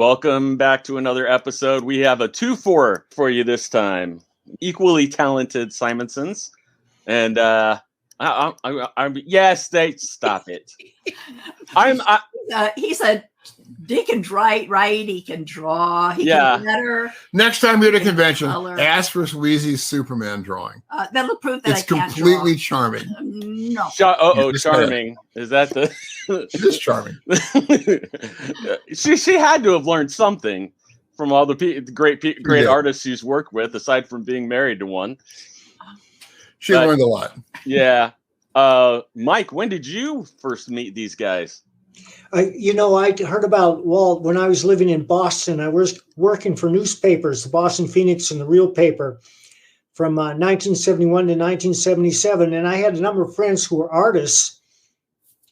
Welcome back to another episode. We have a 2-4 for you this time. Equally talented Simonsons. And I'm yes, they stop it. He's he can write, he can draw, he can letter. Next time you're at a convention, ask for Sweezy's Superman drawing. That'll prove that it's completely charming. No. Charming. Is that the? It is charming. she had to have learned something from all the great artists she's worked with, aside from being married to one. She learned a lot. Yeah. Mike, when did you first meet these guys? I heard about WALT when I was living in Boston. I was working for newspapers, the Boston Phoenix and the Real Paper, from 1971 to 1977. And I had a number of friends who were artists.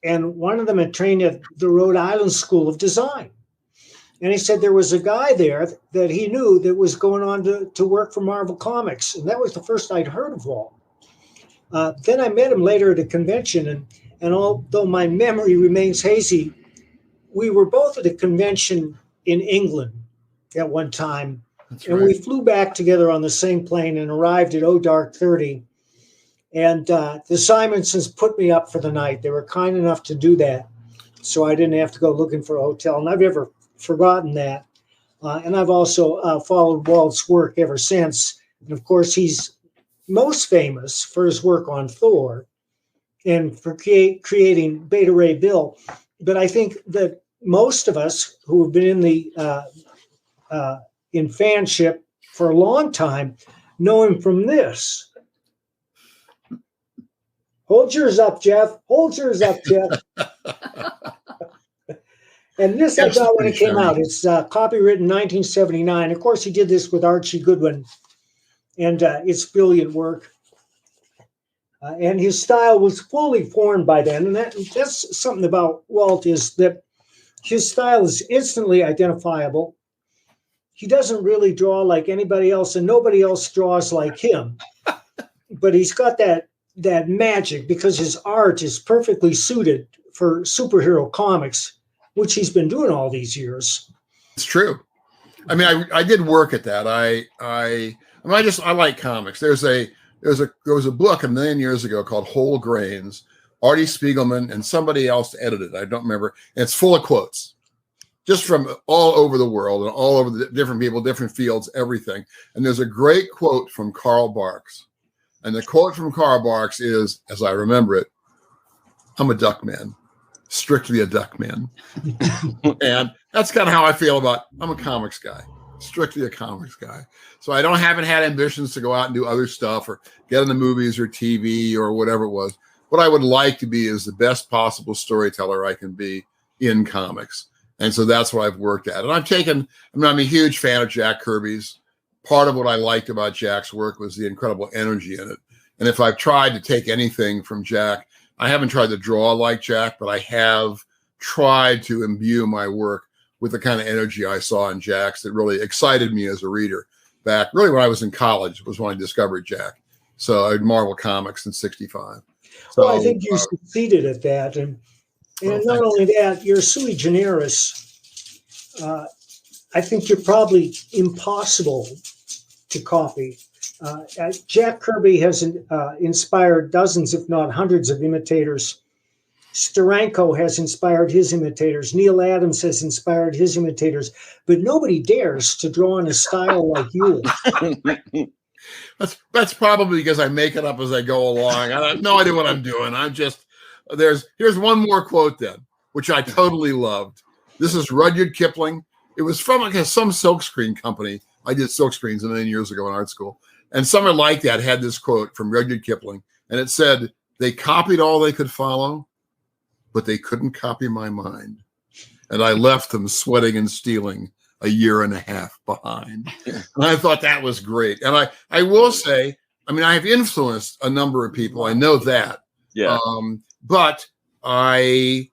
And one of them had trained at the Rhode Island School of Design. And he said there was a guy there that he knew that was going on to work for Marvel Comics. And that was the first I'd heard of WALT. Then I met him later at a convention. And although my memory remains hazy, we were both at a convention in England at one time. That's right. We flew back together on the same plane and arrived at dark 30. And the Simonsons put me up for the night. They were kind enough to do that, so I didn't have to go looking for a hotel. And I've never forgotten that. And I've also followed Walt's work ever since. And of course, he's most famous for his work on Thor and for creating Beta Ray Bill. But I think that most of us who have been in the in fanship for a long time know him from this. Hold yours up, Jeff. Hold yours up, Jeff. And this I got when it came out. It's copywritten 1979. Of course, he did this with Archie Goodwin, and it's brilliant work. And his style was fully formed by then. And that's something about Walt, is that his style is instantly identifiable. He doesn't really draw like anybody else, and nobody else draws like him. But he's got that magic because his art is perfectly suited for superhero comics, which he's been doing all these years. It's true. I mean, I did work at that. I like comics. There was a book a million years ago called Whole Grains. Artie Spiegelman and somebody else edited it. I don't remember. And it's full of quotes, just from all over the world and all over the different people, different fields, everything. And there's a great quote from Karl Barks. And the quote from Karl Barks is, as I remember it, "I'm a duck man, strictly a duck man." And that's kind of how I feel about, I'm a comics guy, strictly a comics guy. So I haven't had ambitions to go out and do other stuff or get in the movies or TV or whatever it was. What I would like to be is the best possible storyteller I can be in comics. And so that's what I've worked at. And I'm a huge fan of Jack Kirby's. Part of what I liked about Jack's work was the incredible energy in it. And if I've tried to take anything from Jack, I haven't tried to draw like Jack, but I have tried to imbue my work with the kind of energy I saw in Jack's that really excited me as a reader back really when I was in college was when I discovered Jack. So I Marvel Comics in '65. So, well, I think you succeeded at that. And not only that, you're sui generis. I think you're probably impossible to copy. Jack Kirby has inspired dozens, if not hundreds, of imitators. Steranko has inspired his imitators. Neil Adams has inspired his imitators. But nobody dares to draw in a style like yours. That's probably because I make it up as I go along. I have no idea what I'm doing. Here's one more quote then, which I totally loved. This is Rudyard Kipling. It was from some silkscreen company. I did silkscreens a million years ago in art school. And someone like that had this quote from Rudyard Kipling. And it said, "They copied all they could follow, but they couldn't copy my mind. And I left them sweating and stealing a year and a half behind." And I thought that was great. And I will say, I mean, I have influenced a number of people. I know that. Yeah. But I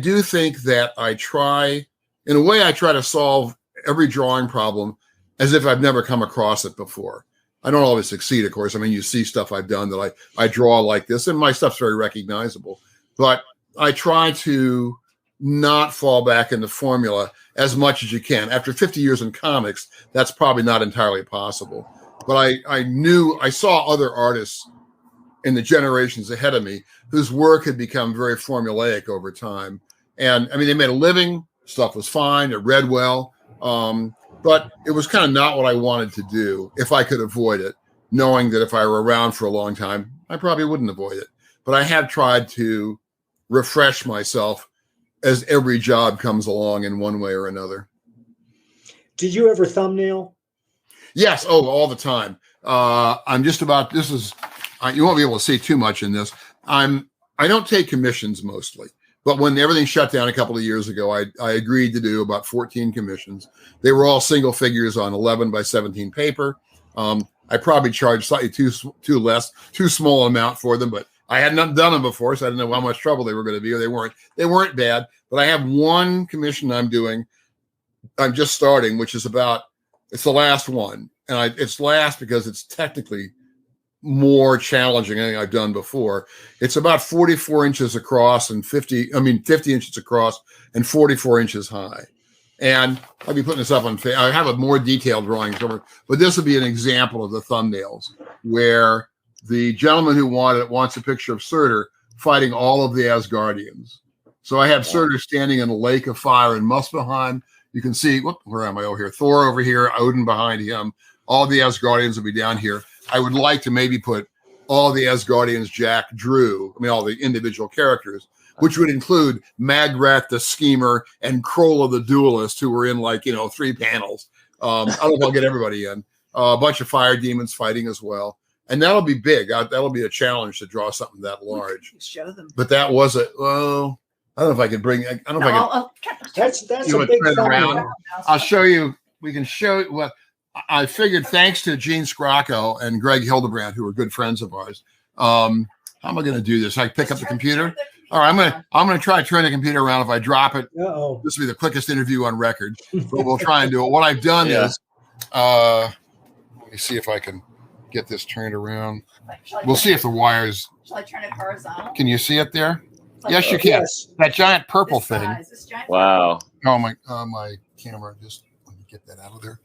do think that I try to solve every drawing problem as if I've never come across it before. I don't always succeed, of course. I mean, you see stuff I've done that I draw like this, and my stuff's very recognizable. But I try to not fall back into formula as much as you can. After 50 years in comics, that's probably not entirely possible. But I saw other artists in the generations ahead of me whose work had become very formulaic over time. And I mean, they made a living, stuff was fine, it read well, but it was kind of not what I wanted to do if I could avoid it, knowing that if I were around for a long time, I probably wouldn't avoid it. But I have tried to refresh myself as every job comes along in one way or another. Did you ever thumbnail? Yes. Oh, all the time. I'm just about, you won't be able to see too much in this. I don't take commissions mostly, but when everything shut down a couple of years ago, I agreed to do about 14 commissions. They were all single figures on 11 by 17 paper. I probably charged slightly too small amount for them, but I had not done them before, so I didn't know how much trouble they were going to be, or they weren't bad. But I have one commission I'm just starting, which is it's the last one. And it's last because it's technically more challenging than anything I've done before. It's about 44 inches across and 50 inches across and 44 inches high. And I'll be putting this up I have a more detailed drawing somewhere, but this will be an example of the thumbnails where the gentleman who wants a picture of Surtur fighting all of the Asgardians. So I have Surtur standing in a lake of fire in Muspelheim. You can see, where am I over here? Thor over here, Odin behind him. All the Asgardians will be down here. I would like to maybe put all the Asgardians Jack drew, all the individual characters, which would include Magrat the Schemer and Krolla the Duelist, who were in 3 panels. I don't know if I'll get everybody in. A bunch of fire demons fighting as well. And that'll be big. That'll be a challenge to draw something that large. Show them. But that was I don't know if I can bring. I don't know if I can. That's a big around. I'll show you. We can show what I figured. Thanks to Gene Scrocco and Greg Hildebrand, who are good friends of ours. How am I going to do this? I pick up the computer. All right, I'm gonna try to turn the computer around. If I drop it, this will be the quickest interview on record. But we'll try and do it. What I've done is, let me see if I can get this turned around. We'll see if the wires. Shall I turn it horizontal? Can you see it there? Yes, you can. Yes. That giant purple thing. Wow. Oh my camera. Just let me get that out of there.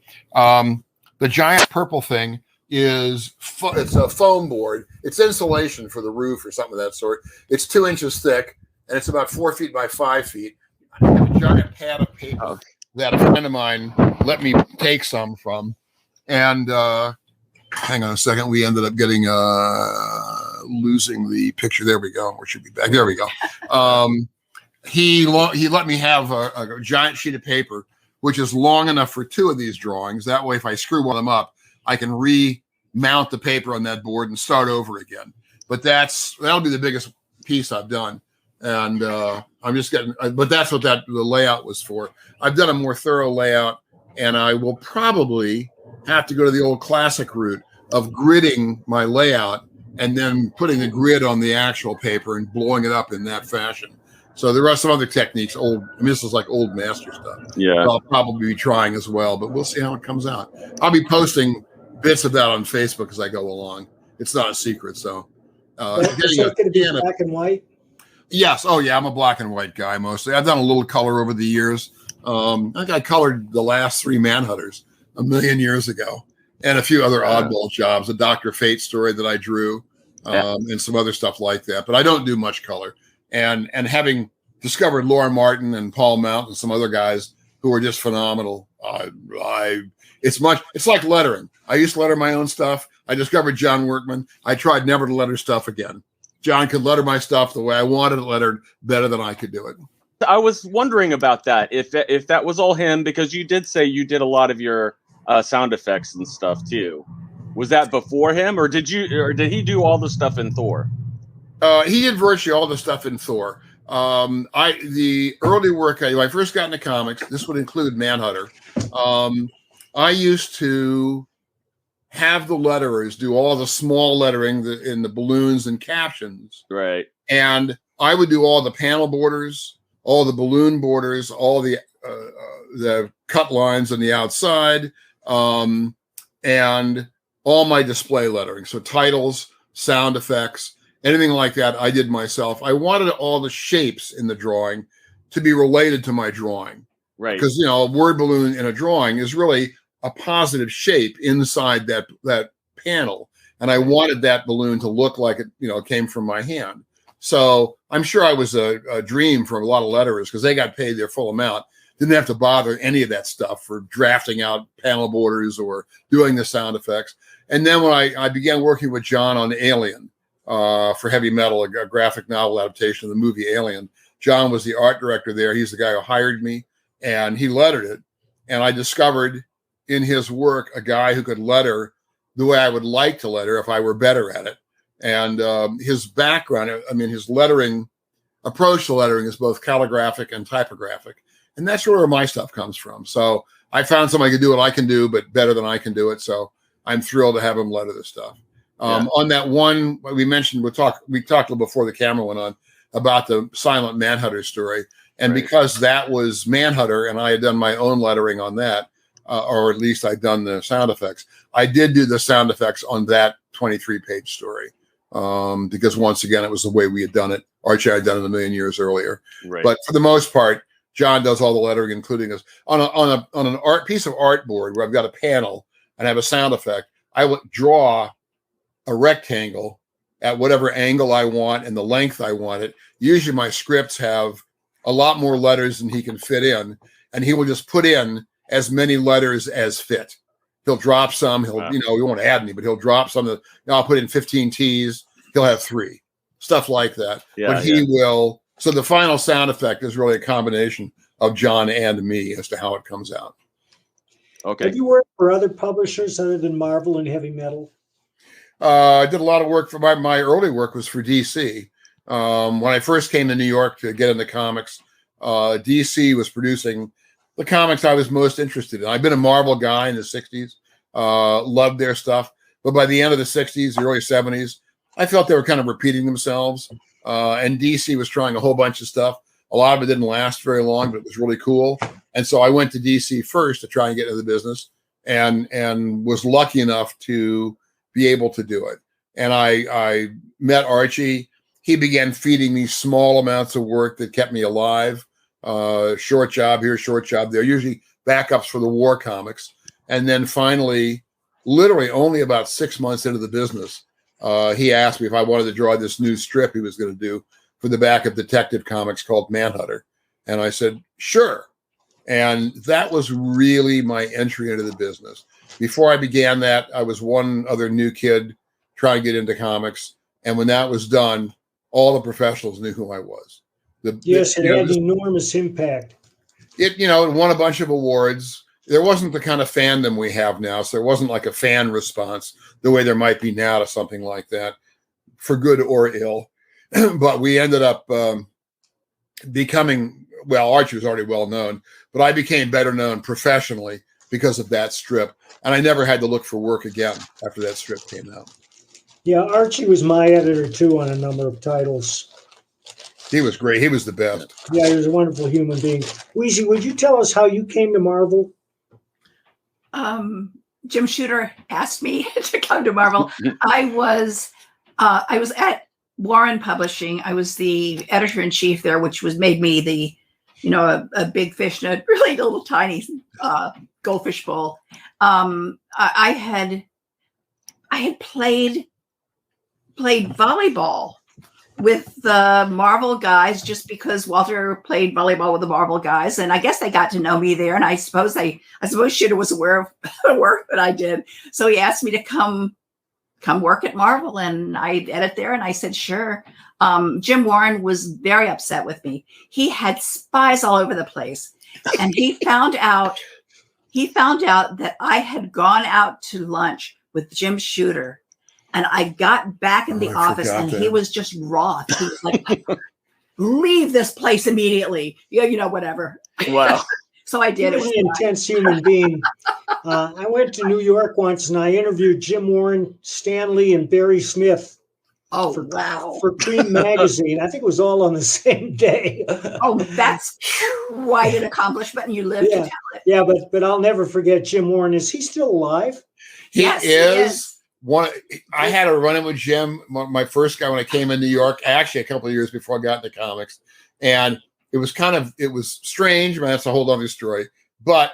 The giant purple thing it's a foam board. It's insulation for the roof or something of that sort. It's 2 inches thick and it's about 4 feet by 5 feet. I have a giant pad of paper that a friend of mine let me take some from. And hang on a second. We ended up getting losing the picture. There we go. Or should be back. There we go. He let me have a giant sheet of paper, which is long enough for 2 of these drawings. That way, if I screw one of them up, I can remount the paper on that board and start over again. But that'll be the biggest piece I've done. And I'm just getting, but that's what the layout was for. I've done a more thorough layout, and I will probably have to go to the old classic route of gridding my layout and then putting the grid on the actual paper and blowing it up in that fashion. So there are some other techniques, this is like old master stuff. Yeah. I'll probably be trying as well, but we'll see how it comes out. I'll be posting bits of that on Facebook as I go along. It's not a secret. So it's going to be black and white? Yes. Oh yeah. I'm a black and white guy mostly. I've done a little color over the years. I think I colored the last 3 Manhunters a million years ago and a few other oddball jobs, a Dr. Fate story that I drew and some other stuff like that. But I don't do much color. And having discovered Laura Martin and Paul Mount and some other guys who are just phenomenal, it's like lettering. I used to letter my own stuff. I discovered John Workman. I tried never to letter stuff again. John could letter my stuff the way I wanted it lettered better than I could do it. I was wondering about that, if that was all him, because you did say you did a lot of your sound effects and stuff too. Was that before him, or did he do all the stuff in Thor? He did virtually all the stuff in Thor. The early work I first got into comics, this would include Manhunter. I used to have the letterers do all the small lettering in the balloons and captions. Right. And I would do all the panel borders, all the balloon borders, all the cut lines on the outside, and all my display lettering. So titles, sound effects, anything like that, I did myself. I wanted all the shapes in the drawing to be related to my drawing. Right. Because, you know, a word balloon in a drawing is really a positive shape inside that panel. And I wanted that balloon to look like it, you know, came from my hand. So I'm sure I was a dream for a lot of letterers because they got paid their full amount. Didn't have to bother any of that stuff for drafting out panel borders or doing the sound effects. And then when I began working with John on Alien for Heavy Metal, a graphic novel adaptation of the movie Alien, John was the art director there. He's the guy who hired me, and he lettered it. And I discovered in his work a guy who could letter the way I would like to letter if I were better at it. And his background, I mean, his lettering approach to lettering is both calligraphic and typographic. And that's where my stuff comes from. So I found somebody who can do what I can do, but better than I can do it. So I'm thrilled to have him letter this stuff. On that one, we mentioned, we talked a little before the camera went on about the silent Manhunter story. And because that was Manhunter and I had done my own lettering on that, or at least I'd done the sound effects, I did do the sound effects on that 23-page story. Because once again, it was the way we had done it. Archie had done it a million years earlier. Right. But for the most part, John does all the lettering, including us on an art piece of artboard where I've got a panel and have a sound effect. I would draw a rectangle at whatever angle I want and the length I want it. Usually my scripts have a lot more letters than he can fit in, and he will just put in as many letters as fit. He'll drop some. He'll, you know, he won't add any, but he'll drop some. You know, I'll put in 15 T's. He'll have 3, stuff like that. Yeah, but he will. So the final sound effect is really a combination of John and me as to how it comes out. Okay. Have you worked for other publishers other than Marvel and Heavy Metal? I did a lot of work for my early work was for DC. When I first came to New York to get into comics, DC was producing the comics I was most interested in. I've been a Marvel guy in the 60s, loved their stuff. But by the end of the 60s, the early 70s, I felt they were kind of repeating themselves. And DC was trying a whole bunch of stuff. A lot of it didn't last very long, but it was really cool. And so I went to DC first to try and get into the business and was lucky enough to be able to do it. And I met Archie. He began feeding me small amounts of work that kept me alive. Short job here, short job there, usually backups for the war comics. And then finally, literally only about 6 months into the business, he asked me if I wanted to draw this new strip he was going to do for the back of Detective Comics called Manhunter. And I said, sure. And that was really my entry into the business. Before I began that, I was one other new kid trying to get into comics. And when that was done, all the professionals knew who I was. It had enormous impact. It won a bunch of awards. There wasn't the kind of fandom we have now. So there wasn't like a fan response the way there might be now to something like that, for good or ill. But we ended up becoming, well, Archie was already well known, but I became better known professionally because of that strip. And I never had to look for work again after that strip came out. Yeah, Archie was my editor too on a number of titles. He was great. He was the best. Yeah, he was a wonderful human being. Weezy, would you tell us how you came to Marvel? Jim Shooter asked me to come to Marvel. I was at Warren Publishing. I was the editor-in-chief there, which made me the, a big fish in a really little tiny goldfish bowl. I had played volleyball with the Marvel guys just because Walter played volleyball with the Marvel guys, and I guess they got to know me there. And I suppose Shooter was aware of the work that I did, so he asked me to come work at Marvel, and I'd edit there, and I said sure. Jim Warren was very upset with me. He had spies all over the place, and he found out that I had gone out to lunch with Jim Shooter. And I got back in the office, and he was just wroth. He was like, leave this place immediately. Whatever. Wow. So I did. He was an intense human being. I went to New York once, and I interviewed Jim Warren, Stan Lee, and Barry Smith. For Cream Magazine. I think it was all on the same day. Oh, that's quite an accomplishment, and you lived to tell it. Yeah, but I'll never forget Jim Warren. Is he still alive? Yes, he is. I had a run-in with Jim, my first guy when I came in New York, actually a couple of years before I got into comics. And it was strange. I mean, that's a whole other story. But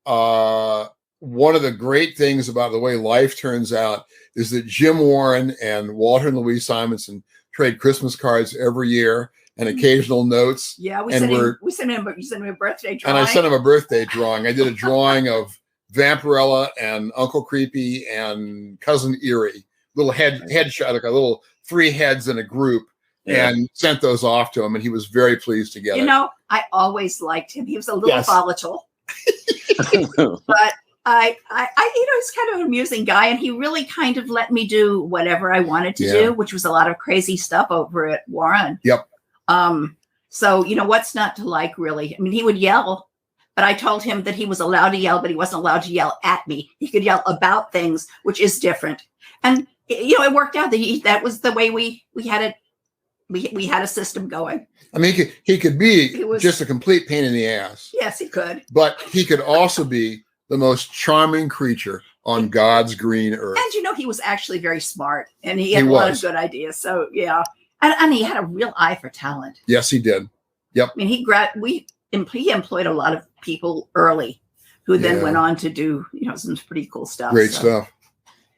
one of the great things about the way life turns out is that Jim Warren and Walter and Louise Simonson trade Christmas cards every year and occasional notes. Yeah, you sent him a birthday drawing. And I sent him a birthday drawing. I did a drawing of Vampirella and Uncle Creepy and Cousin Eerie, little headshot, like a little 3 heads in a group, and sent those off to him, and he was very pleased to get it. You know, I always liked him. He was a little volatile, but I he's kind of an amusing guy, and he really kind of let me do whatever I wanted to do, which was a lot of crazy stuff over at Warren. Yep. So, what's not to like, really? I mean, he would yell, but I told him that he was allowed to yell, but he wasn't allowed to yell at me. He could yell about things, which is different. And, it worked out that was the way we had it. We had a system going. I mean, he could be just a complete pain in the ass. Yes, he could. But he could also be the most charming creature on God's green earth. And, he was actually very smart, and he had a lot of good ideas. So, yeah. And he had a real eye for talent. Yes, he did. Yep. I mean, he employed a lot of people early who then went on to do, some pretty cool stuff. Great stuff.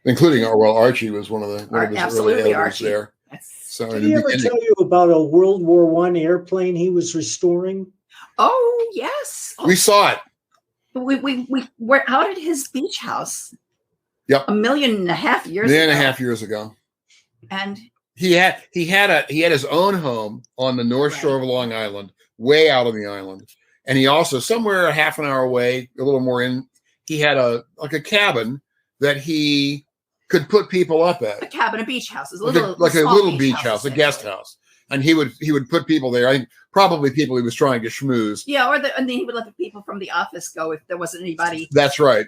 Including, Archie was one of his early editors there. So, did he ever tell you about a World War I airplane he was restoring? Oh, yes. We saw it. We were out at his beach house. Yep. 1.5 million years ago. 1.5 years ago. And he had his own home on the North Shore of Long Island, way out on the island. And he also, somewhere a half an hour away, a little more in, he had a cabin that he could put people up at. A cabin, a beach house. A little beach house, a guest house. And he would put people there. I think probably people he was trying to schmooze. Yeah, and then he would let the people from the office go if there wasn't anybody. That's right.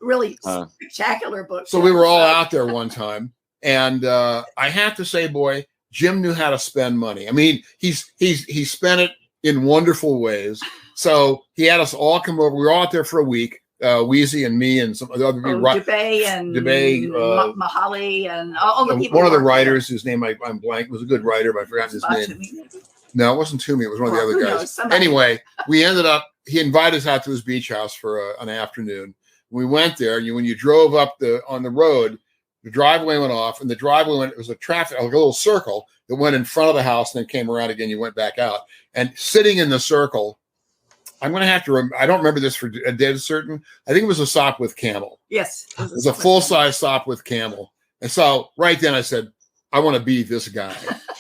Really spectacular book. So we were all out there one time. And I have to say, boy, Jim knew how to spend money. I mean, he spent it in wonderful ways. So he had us all come over. We were all out there for a week. Wheezy and me and some other people. DeBay and Mahali and all the people. One of the writers, whose name I'm blank, was a good writer, but I forgot his name. No, it wasn't Toomey. It was one of the other guys. Anyway, he invited us out to his beach house for an afternoon. We went there. When you drove up on the road, the driveway went off, and it was a little circle that went in front of the house and then came around again. You went back out, and sitting in the circle, I'm going to have to. I don't remember this for a dead certain. I think it was a Sopwith Camel. Yes, it was a full-size Sopwith Camel. And so right then I said, I want to be this guy.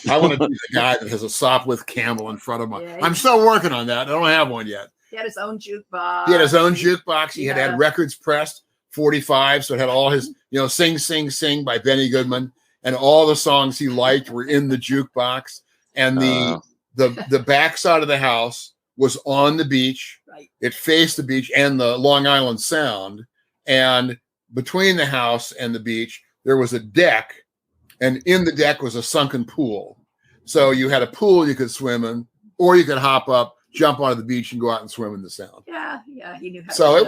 I want to be the guy that has a Sopwith Camel in front of me. Yeah, I'm still working on that. I don't have one yet. He had his own jukebox. He had records pressed, 45. So it had all his, Sing, Sing, Sing by Benny Goodman. And all the songs he liked were in the jukebox. And the back side of the house was on the beach. Right. It faced the beach and the Long Island Sound. And between the house and the beach, there was a deck. And in the deck was a sunken pool. So you had a pool you could swim in, or you could hop up, jump onto the beach, and go out and swim in the Sound. Yeah, he knew how to So do it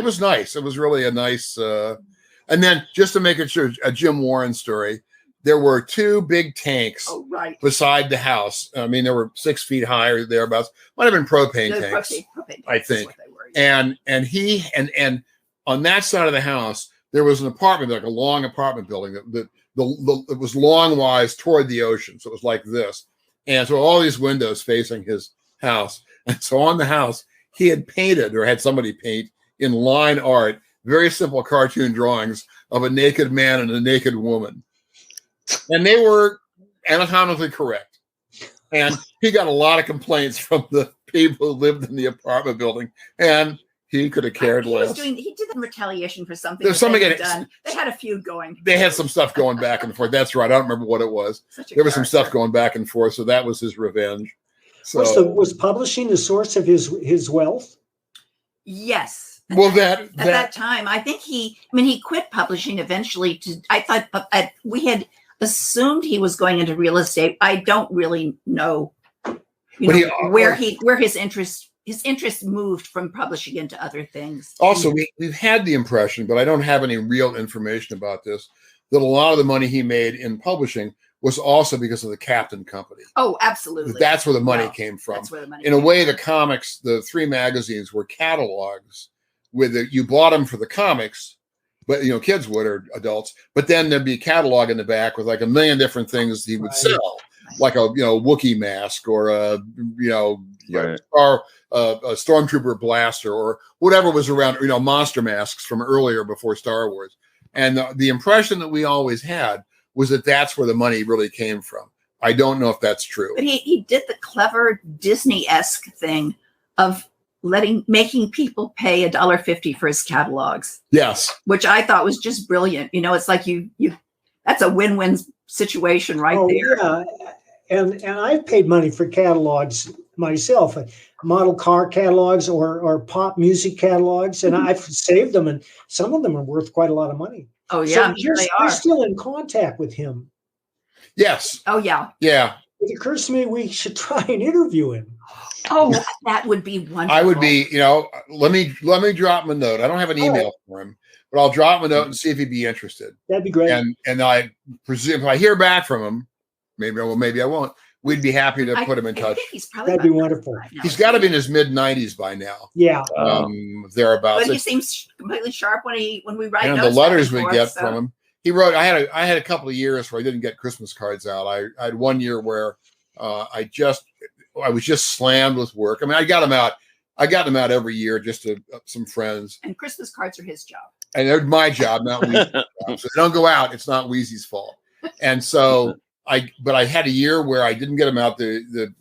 was nice. It was really a nice, and then just to make it sure, a Jim Warren story, there were 2 big tanks beside the house. I mean, they were 6 feet high or thereabouts. Might have been propane tanks, I think. And on that side of the house, there was an apartment, like a long apartment building that it was long-wise toward the ocean. So it was like this. And so all these windows facing his house. And so on the house, he had painted, or had somebody paint, in line art, very simple cartoon drawings of a naked man and a naked woman. And they were anatomically correct. And he got a lot of complaints from the people who lived in the apartment building. And he could have cared less. He did the retaliation for something. There's something done. They had a feud going. They had some stuff going back and forth. That's right. I don't remember what it was. There was some stuff going back and forth. So that was his revenge. So was publishing the source of his wealth? Yes. Well, at that time, I think he quit publishing eventually. I thought we had assumed he was going into real estate. I don't really know, where his interest moved from publishing into other things. Also, we've had the impression, but I don't have any real information about this, that a lot of the money he made in publishing was also because of the Captain Company. Oh, absolutely. That's where the money came from. That's where the money In a came way, from. the comics, the 3 magazines were catalogs with you bought them for the comics, but kids would, or adults, but then there'd be a catalog in the back with like a million different things he would sell, like a Wookiee mask or a a stormtrooper blaster or whatever was around, monster masks from earlier before Star Wars. And the impression that we always had was that that's where the money really came from. I don't know if that's true. But he did the clever Disney-esque thing of making people pay $1.50 for his catalogs. Yes. Which I thought was just brilliant. It's like you that's a win-win situation right there. Yeah. And I've paid money for catalogs myself, model car catalogs or pop music catalogs, and I've saved them, and some of them are worth quite a lot of money. Oh yeah, so you're still in contact with him. Yes. Oh yeah. Yeah. It occurs to me we should try and interview him. Oh, that would be wonderful. I would be, let me drop him a note. I don't have an email for him, but I'll drop him a note and see if he'd be interested. That'd be great. And I presume if I hear back from him, maybe I will, maybe I won't. We'd be happy to put him in touch. He's probably That'd be wonderful. Right now. He's got to be in his mid-90s by now. Yeah. Thereabouts. But he seems completely sharp when we write and notes. The letters we get so. from him. He wrote. I had a couple of years where I didn't get Christmas cards out. I had one year where I was just slammed with work. I mean, I got them out. I every year just to some friends. And Christmas cards are his job. And they're my job, not Wheezy's job. So if they don't go out, it's not Wheezy's fault. And so but I had a year where I didn't get them out. The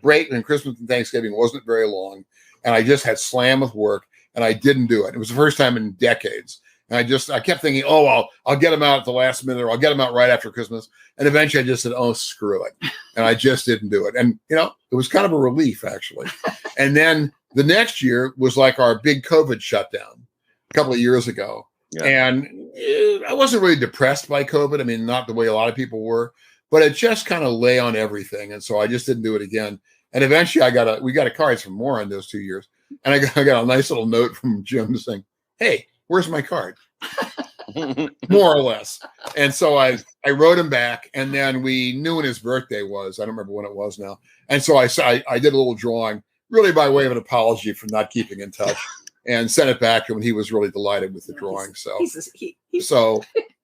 break in Christmas and Thanksgiving wasn't very long, and I just had slammed with work, and I didn't do it. It was the first time in decades. And I kept thinking, I'll get them out at the last minute, or I'll get them out right after Christmas. And eventually I just said, screw it. And I just didn't do it. And, it was kind of a relief, actually. And then the next year was like our big COVID shutdown a couple of years ago. Yeah. And I wasn't really depressed by COVID. I mean, not the way a lot of people were, but it just kind of lay on everything. And so I just didn't do it again. And eventually we got a cards from Warren those 2 years. And I got a nice little note from Jim saying, hey, where's my card? More or less. And so I wrote him back, and then we knew when his birthday was. I don't remember when it was now. And so I did a little drawing, really by way of an apology for not keeping in touch, and sent it back to him. He was really delighted with the drawing. So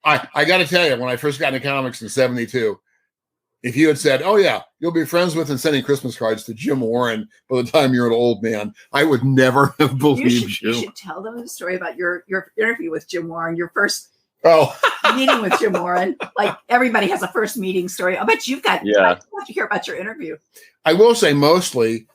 I got to tell you, when I first got into comics in '72, if you had said, "Oh yeah, you'll be friends with and sending Christmas cards to Jim Warren by the time you're an old man," I would never have believed you. You should tell them the story about your interview with Jim Warren, your first meeting with Jim Warren. Like everybody has a first meeting story. I bet you've got. Yeah. I'd love to hear about your interview. I will say mostly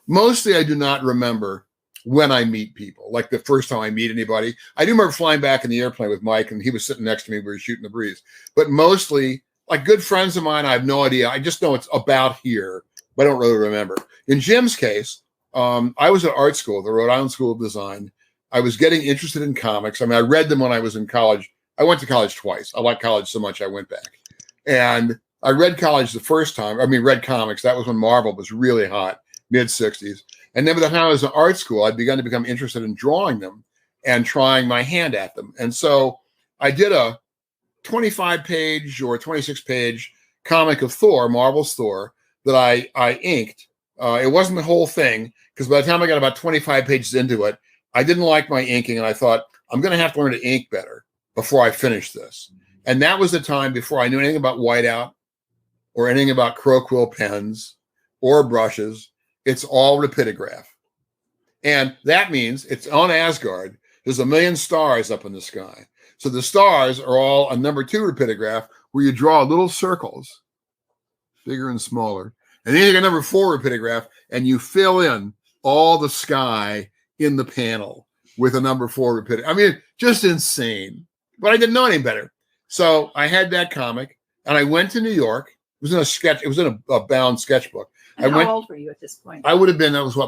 I do not remember when I meet people. Like the first time I meet anybody, I do remember flying back in the airplane with Mike, and he was sitting next to me. We were shooting the breeze, but mostly. Like good friends of mine, I have no idea. I just know it's about here, but I don't really remember. In Jim's case, I was at art school, the Rhode Island School of Design. I was getting interested in comics. I mean, I read them when I was in college. I went to college twice. I liked college so much I went back. And I read college the first time. Read comics. That was when Marvel was really hot, mid-'60s. And then by the time I was in art school, I'd begun to become interested in drawing them and trying my hand at them. And so I did a 25-page or 26-page comic of Thor, Marvel's Thor, that I inked. It wasn't the whole thing, because by the time I got about 25 pages into it, I didn't like my inking, and I thought, I'm going to have to learn to ink better before I finish this. And that was the time before I knew anything about whiteout or anything about crow quill pens or brushes. It's all rapidograph. And that means it's on Asgard. There's a million stars up in the sky. So the stars are all a number 2 rapidograph where you draw little circles, bigger and smaller. And then you get number 4 rapidograph, and you fill in all the sky in the panel with a number 4 rapidograph. I mean, just insane. But I didn't know any better. So I had that comic, and I went to New York. It was in a sketch. It was in a bound sketchbook. And how old were you at this point? I would have been. I was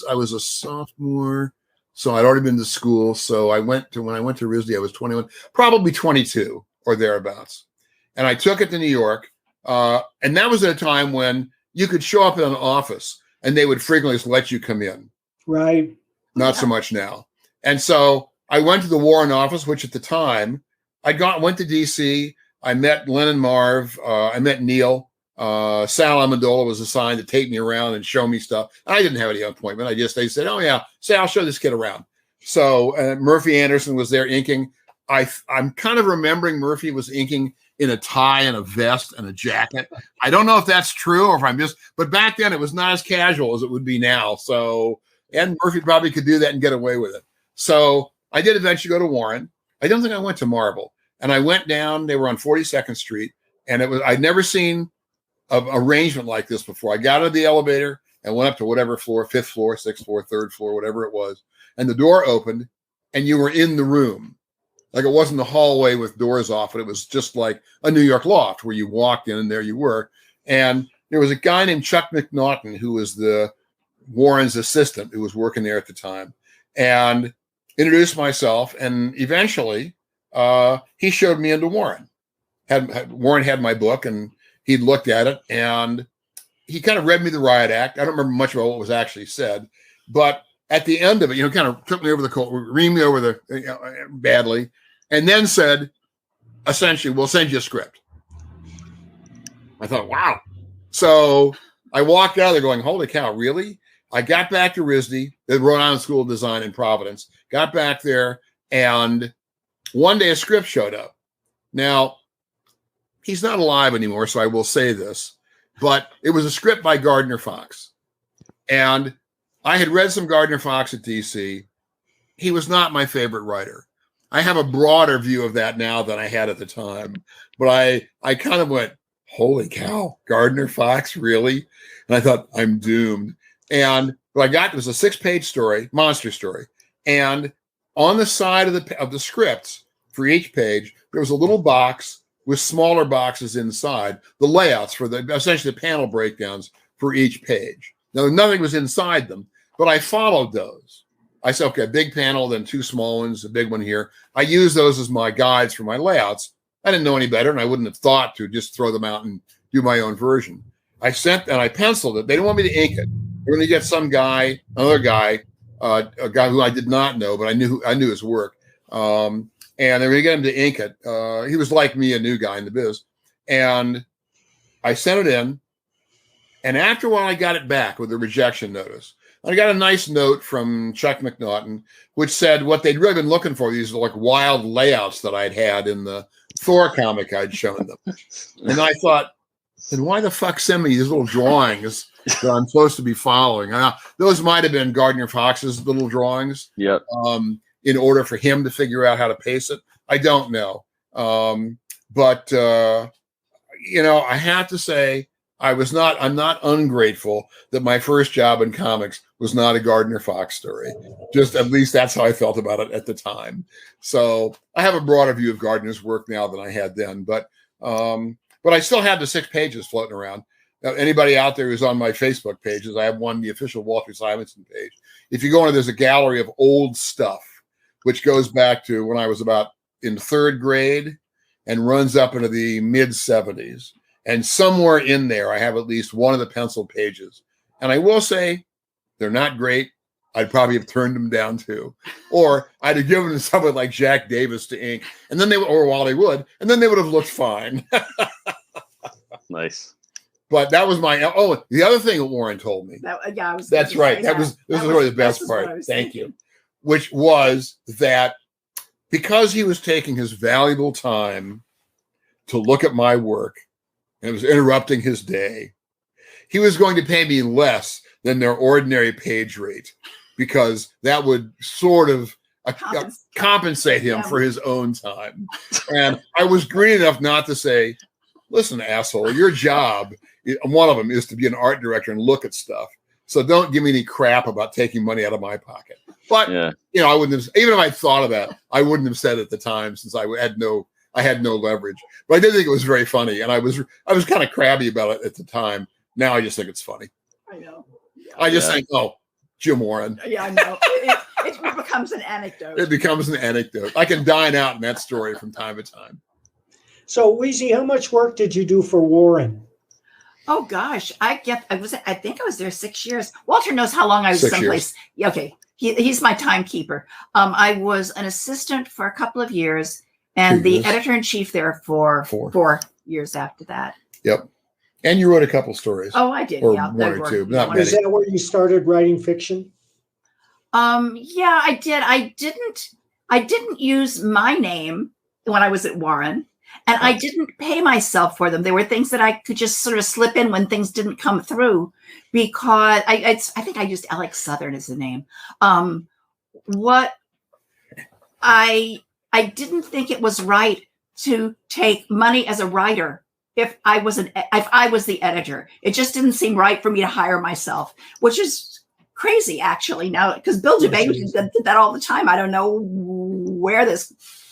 I was a sophomore. So I'd already been to school. So when I went to RISD, I was 21, probably 22 or thereabouts. And I took it to New York. And that was at a time when you could show up in an office and they would frequently just let you come in. Right. Not so much now. And so I went to the Warren office, which at the time went to DC. I met Len and Marv. I met Neil. Sal Amendola was assigned to take me around and show me stuff. I didn't have any appointment. They said, oh yeah, say I'll show this kid around. So Murphy Anderson was there inking. I'm kind of remembering Murphy was inking in a tie and a vest and a jacket. I don't know if that's true or if I'm just, but back then it was not as casual as it would be now. So, and Murphy probably could do that and get away with it. So I did eventually go to Warren. I don't think I went to Marvel. And I went down, they were on 42nd Street, and I'd never seen an arrangement like this before. I got out of the elevator and went up to whatever floor, 5th floor, 6th floor, 3rd floor, whatever it was. And the door opened and you were in the room. Like it wasn't a hallway with doors off, but it was just like a New York loft where you walked in and there you were. And there was a guy named Chuck McNaughton who was the Warren's assistant who was working there at the time, and introduced myself. And eventually he showed me into Warren. Warren had my book and he'd looked at it and he kind of read me the riot act. I don't remember much about what was actually said, but at the end of it, kind of took me over the coat, reamed me over badly, and then said, essentially, we'll send you a script. I thought, wow. So I walked out of there going, holy cow, really? I got back to RISD, the Rhode Island School of Design in Providence, got back there, and one day a script showed up. Now, he's not alive anymore, so I will say this, but it was a script by Gardner Fox. And I had read some Gardner Fox at DC. He was not my favorite writer. I have a broader view of that now than I had at the time. But I kind of went, holy cow, Gardner Fox, really? And I thought, I'm doomed. And what I got was a 6-page story, monster story. And on the side of the scripts for each page, there was a little box with smaller boxes inside, the layouts for essentially the panel breakdowns for each page. Now, nothing was inside them, but I followed those. I said, okay, a big panel, then 2 small ones, a big one here. I used those as my guides for my layouts. I didn't know any better, and I wouldn't have thought to just throw them out and do my own version. I penciled it. They didn't want me to ink it. They were going to get some guy, another guy, a guy who I did not know, but I knew his work. And they were going to get him to ink it. He was like me, a new guy in the biz. And I sent it in. And after a while, I got it back with a rejection notice. I got a nice note from Chuck McNaughton, which said what they'd really been looking for, these like wild layouts that I'd had in the Thor comic I'd shown them. And I thought, then why the fuck send me these little drawings that I'm supposed to be following? Those might have been Gardner Fox's little drawings. Yep. In order for him to figure out how to pace it. I don't know. But I have to say, I'm not ungrateful that my first job in comics was not a Gardner Fox story. Just at least that's how I felt about it at the time. So I have a broader view of Gardner's work now than I had then. But I still have the 6 pages floating around. Now, anybody out there who's on my Facebook pages, I have one, the official Walter Simonson page. If you go in, there's a gallery of old stuff, which goes back to when I was about in 3rd grade and runs up into the mid-70s. And somewhere in there, I have at least one of the pencil pages. And I will say, they're not great. I'd probably have turned them down too. Or I'd have given them to someone like Jack Davis to ink, and then or Wally Wood, and then they would have looked fine. Nice. But that was the other thing that Warren told me. That's right. This was really the best part. Thank you. Which was that because he was taking his valuable time to look at my work, and it was interrupting his day, he was going to pay me less than their ordinary page rate, because that would sort of compensate him for his own time. And I was green enough not to say, listen, asshole, your job, one of them is to be an art director and look at stuff. So don't give me any crap about taking money out of my pocket. But, I wouldn't have, even if I thought of that, I wouldn't have said it at the time, since I had no leverage. But I did think it was very funny. And I was kind of crabby about it at the time. Now I just think it's funny. I know. Yeah. I just think, Jim Warren. Yeah, I know. It becomes an anecdote. It becomes an anecdote. I can dine out in that story from time to time. So, Weezy, how much work did you do for Warren? Oh gosh, I think I was there 6 years. Walter knows how long I was 6 someplace. Yeah, okay, he's my timekeeper. I was an assistant for a couple of years, and 2 the years. editor-in-chief there for 4 years after that. Yep. And you wrote a couple stories. Oh, I did. Or Yeah, one or two, not Is many. that where you started writing fiction? Yeah, I did. I didn't use my name when I was at Warren, and I didn't pay myself for them. They were things that I could just sort of slip in when things didn't come through, because I think I used Alex Southern as the name. What I didn't think it was right to take money as a writer if I was the editor. It just didn't seem right for me to hire myself, which is crazy actually now, because Bill DeBay did that all the time. I don't know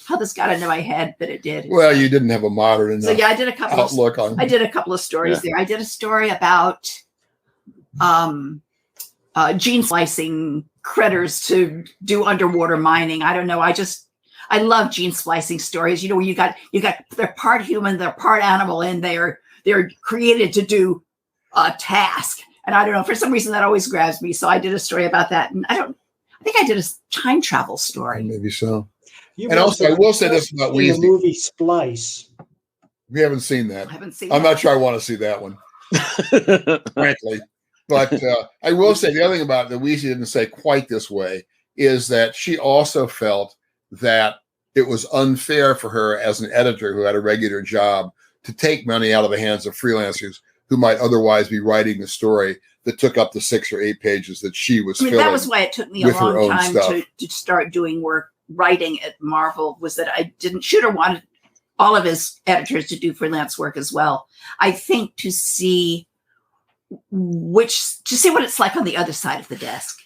how this got into my head, but it did. Well, you didn't have a modern enough So yeah, I did a couple outlook on. I did a couple of stories there. I did a story about gene splicing critters to do underwater mining. I don't know. I love gene splicing stories. You know, where you got they're part human, they're part animal, and they're created to do a task. And I don't know, for some reason that always grabs me. So I did a story about that. And I think I did a time travel story. Maybe so. And also, I will say this about the movie Splice. We haven't seen that. I haven't seen I'm not sure I want to see that one, frankly. But I will say the other thing about it that Weezy didn't say quite this way is that she also felt that it was unfair for her as an editor who had a regular job to take money out of the hands of freelancers who might otherwise be writing the story that took up the 6 or 8 pages that she was filling. That was why it took me a long time to start doing writing at Marvel, was that I didn't. Shooter wanted all of his editors to do freelance work as well. I think to see what it's like on the other side of the desk.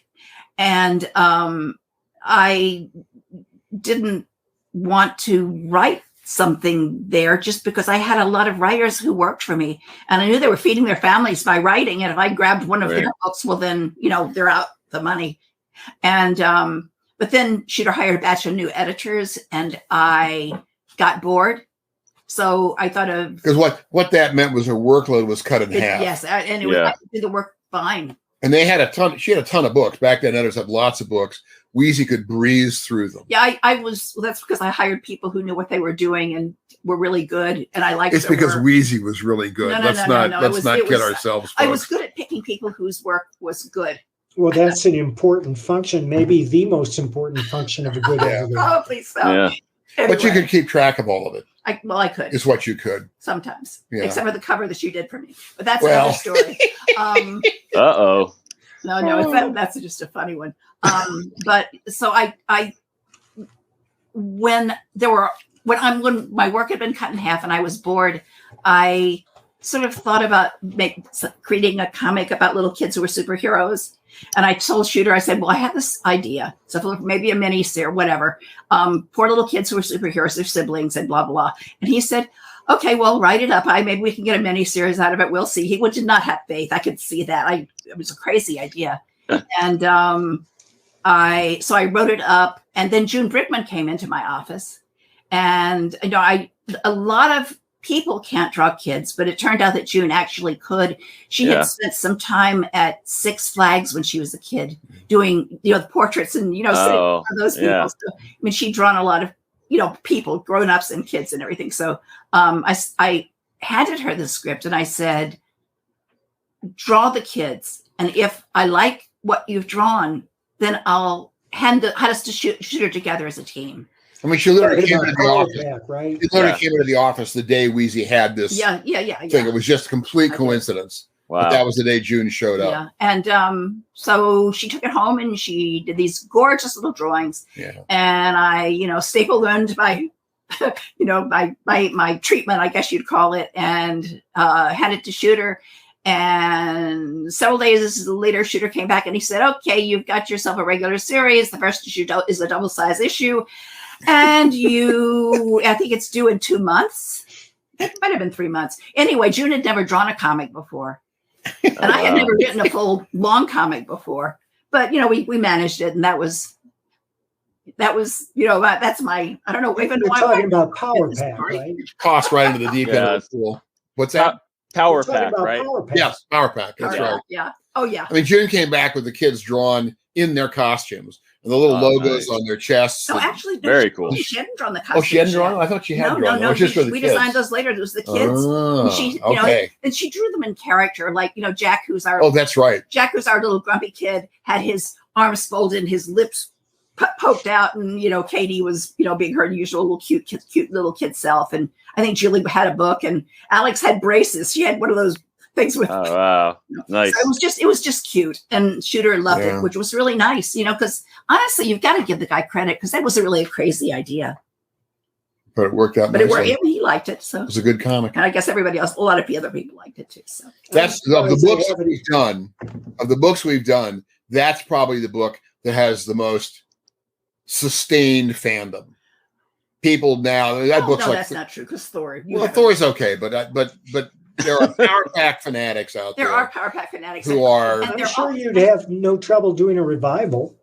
And I didn't want to write something there just because I had a lot of writers who worked for me, and I knew they were feeding their families by writing. And if I grabbed one of their books, well, then, they're out the money. And, but then Shooter hired a batch of new editors, and I got bored. So I thought of, because what that meant was her workload was cut in half. Yes, and it was I could do the work fine. And they had she had a ton of books back then. Editors had lots of books. Weezy could breeze through them. Yeah, that's because I hired people who knew what they were doing and were really good, and I liked. It's because Weezy was really good. Let's not kid ourselves. I was good at picking people whose work was good. Well, that's an important function, maybe the most important function of a good editor. Probably so. Yeah. Anyway, but you could keep track of all of it. I could. Is what you could. Sometimes. Yeah. Except for the cover that you did for me. But that's another story. Uh-oh. No, that's just a funny one. But so when my work had been cut in half and I was bored, I sort of thought about creating a comic about little kids who were superheroes. And I told Shooter, I said, well, I have this idea. So maybe a mini series or whatever. Poor little kids who are superheroes, their siblings and blah, blah. And he said, okay, well, write it up. Maybe we can get a mini series out of it. We'll see. He did not have faith. I could see that. It was a crazy idea. And I wrote it up. And then June Brickman came into my office. And a lot of people can't draw kids, but it turned out that June actually could. She had spent some time at Six Flags when she was a kid doing, the portraits and, sitting for those people. Yeah. So, she'd drawn a lot of, people, grown-ups and kids and everything. So I handed her the script and I said, draw the kids. And if I like what you've drawn, then I'll hand us to Shooter together as a team. She literally came into the office. Right? She literally came into the office the day Weezy had this thing. It was just complete coincidence. Wow. But that was the day June showed up. Yeah. And so she took it home and she did these gorgeous little drawings. Yeah. And I, staple learned my, my treatment, I guess you'd call it, and handed it to Shooter. And several days later, Shooter came back and he said, okay, you've got yourself a regular series. The first issue is a double-size issue. And I think it's due in 2 months. It might have been 3 months. Anyway, June had never drawn a comic before. And I had never written a full long comic before. But, we managed it. And that was, that's my, I don't know. Even We're talking about Power Pack, right? Tossed right into the deep end of the pool. What's that? Power Pack, right? Yes, Power Pack. That's right. Yeah. Oh, yeah. June came back with the kids drawn in their costumes. and the little logos nice. on their chests. No, actually, no, Very cool. She hadn't drawn the costume. Oh, she hadn't drawn them? I thought she had drawn them. No, Just for the we kids. designed those later. It was the kids. Oh, And she, you know, and she drew them in character, like, you know, Jack, who's our that's right. Jack, who's our little grumpy kid, had his arms folded and his lips poked out, and you know, Katie was, you know, being her usual little cute little kid self. And I think Julie had a book, and Alex had braces. She had one of those things with. Oh wow, nice. So it was just cute, and Shooter loved it, which was really nice, you know, because honestly, you've got to give the guy credit because that wasn't really a crazy idea, but it worked out. But it worked. He liked it, so it was a good comic. And I guess everybody else, a lot of other people liked it too. So that's of the books we've done. Of the books we've done, that's probably the book that has the most sustained fandom. People now that book's no, like that's not true because Thor. Thor's okay, but there are Power Pack fanatics out there. There are Power Pack fanatics who are. I'm sure you'd have no trouble doing a revival.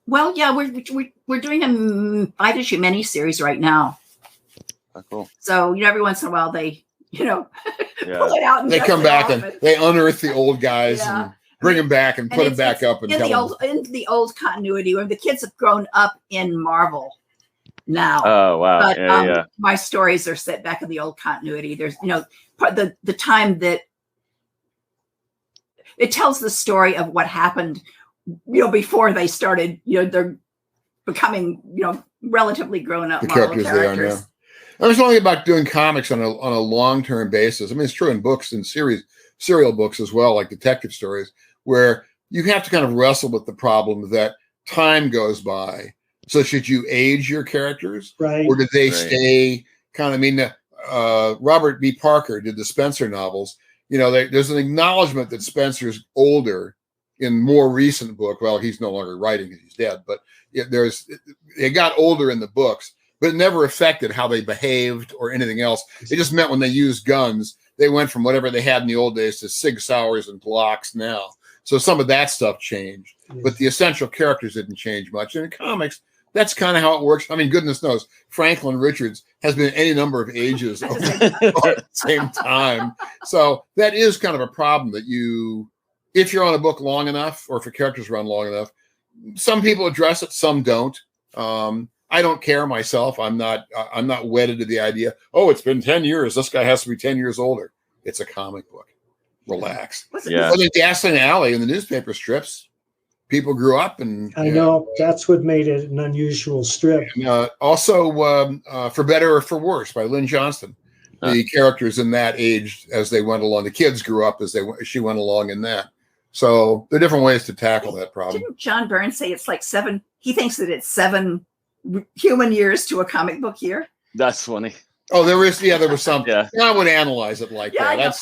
Well, yeah, we're doing a 5-issue miniseries right now. Oh, cool. So you know, every once in a while they, you know, Yeah. pull it out and They dust come it back off and they unearth the old guys Yeah. and bring them back and put them back up and in tell them. in the old continuity where the kids have grown up in Marvel now. Oh wow, But yeah. my stories are set back in the old continuity. There's, you know, the time that it tells the story of what happened, you know, before they started, you know, they're becoming, you know, relatively grown up The Marvel characters they are now. There's something about doing comics on a long-term basis. I mean, it's true in books and serial books as well, like detective stories, where you have to kind of wrestle with the problem that time goes by. So should you age your characters? Right. Or did they stay kind of, I mean, Robert B. Parker did the Spencer novels. You know, there's an acknowledgement that Spencer's older in more recent book. Well, he's no longer writing because he's dead, but it got older in the books, but it never affected how they behaved or anything else. It just meant when they used guns, they went from whatever they had in the old days to Sig Sauers and Glocks now. So some of that stuff changed, but the essential characters didn't change much. And in comics, that's kind of how it works. I mean, goodness knows, Franklin Richards has been any number of ages at the same time. So that is kind of a problem that if you're on a book long enough, or if your characters run long enough, some people address it, some don't. I don't care myself. I'm not wedded to the idea, oh, it's been 10 years. This guy has to be 10 years older. It's a comic book. Relax. Yeah. But in Gasoline Alley in the newspaper strips, people grew up and I know that's what made it an unusual strip. And, also, For Better or For Worse by Lynn Johnston. The characters in that aged as they went along. The kids grew up as she went along in that. So there are different ways to tackle that problem. Didn't John Byrne say it's like 7? He thinks that it's 7 human years to a comic book year. That's funny. Oh, there was some. Yeah. I would analyze it like that.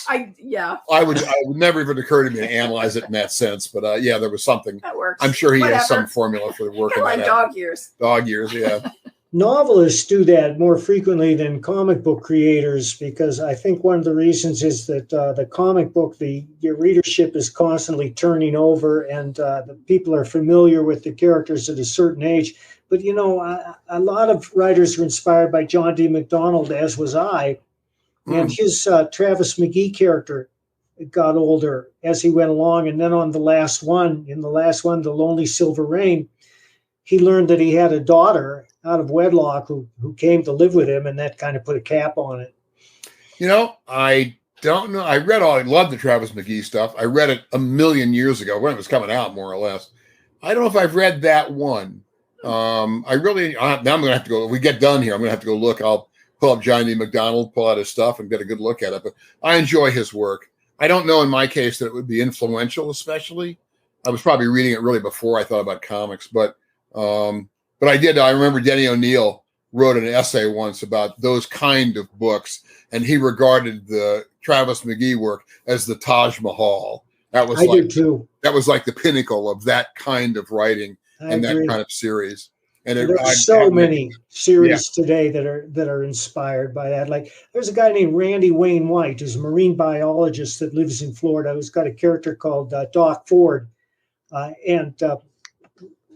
I would never even occur to me to analyze it in that sense. But there was something. That works. I'm sure he has some formula for working like that dog out. years. Dog years, yeah. Novelists do that more frequently than comic book creators, because I think one of the reasons is that the comic book, your readership is constantly turning over, and the people are familiar with the characters at a certain age. But, you know, a lot of writers were inspired by John D. MacDonald, as was I. And his Travis McGee character got older as he went along. And then in the last one, The Lonely Silver Rain, he learned that he had a daughter out of wedlock who came to live with him, and that kind of put a cap on it. You know, I don't know. I loved the Travis McGee stuff. I read it a million years ago when it was coming out, more or less. I don't know if I've read that one. Now I'm going to have to go, we get done here, I'm going to have to go look. I'll pull up John D. MacDonald, pull out his stuff and get a good look at it. But I enjoy his work. I don't know in my case that it would be influential, especially. I was probably reading it really before I thought about comics, but I remember Denny O'Neil wrote an essay once about those kind of books, and he regarded the Travis McGee work as the Taj Mahal. I did too. That was like the pinnacle of that kind of writing and that kind of series. And there's so many series today that are inspired by that. Like there's a guy named Randy Wayne White, who's a marine biologist that lives in Florida, who's got a character called Doc Ford.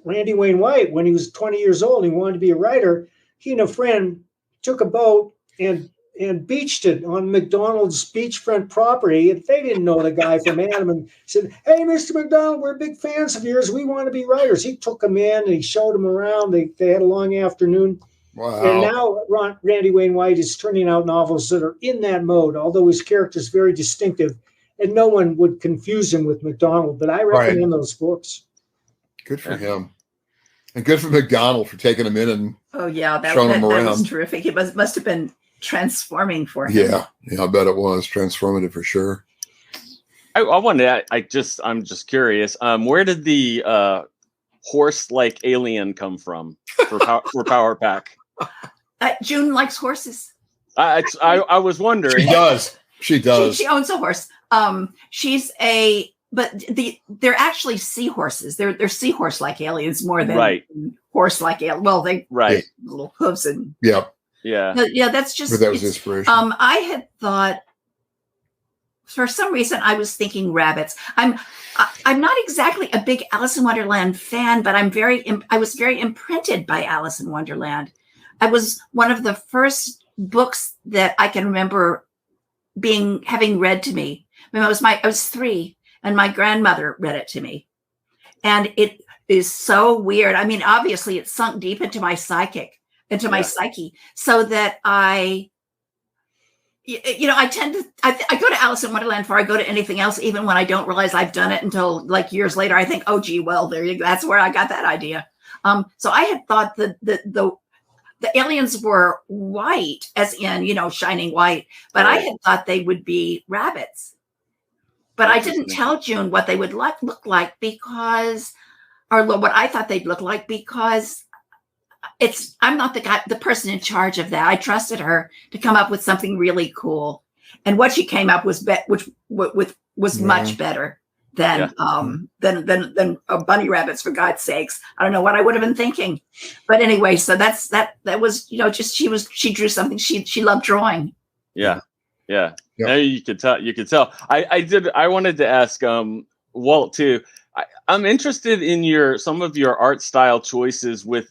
Randy Wayne White, when he was 20 years old, he wanted to be a writer. He and a friend took a boat and and beached it on McDonald's beachfront property. And they didn't know the guy from Adam and said, "Hey, Mr. McDonald, we're big fans of yours. We want to be writers." He took them in and he showed them around. They had a long afternoon. Wow. And now Randy Wayne White is turning out novels that are in that mode, although his character is very distinctive and no one would confuse him with McDonald. But I recommend those books. Good for him. And good for McDonald for taking him in and showing him around. That was terrific. It must have been transforming for him. Yeah, I bet it was transformative for sure. I wanted to, I'm just curious. Where did the horse-like alien come from for Power Pack? June likes horses. I was wondering. She does. She owns a horse. They're actually seahorses. They're seahorse-like aliens more than horse-like aliens. Well, little hooves and that's just. But that was inspiration. I had thought, for some reason, I was thinking rabbits. I'm not exactly a big Alice in Wonderland fan, but I was very imprinted by Alice in Wonderland. I was one of the first books that I can remember having read to me. I was 3, and my grandmother read it to me, and it is so weird. I mean, obviously, it sunk deep into my psyche, so that I go to Alice in Wonderland before I go to anything else, even when I don't realize I've done it until like years later. I think, oh, gee, well, there you go. That's where I got that idea. So I had thought that the aliens were white, as in, shining white, but I had thought they would be rabbits. But I didn't tell June what they would look like what I thought they'd look like, because I'm not the person in charge of that. I trusted her to come up with something really cool, and what she came up was much better than bunny rabbits, for God's sakes. I don't know what I would have been thinking, but anyway, so that was she drew something she loved drawing. Yeah. Now you could tell. I wanted to ask Walt too. I'm interested in some of your art style choices with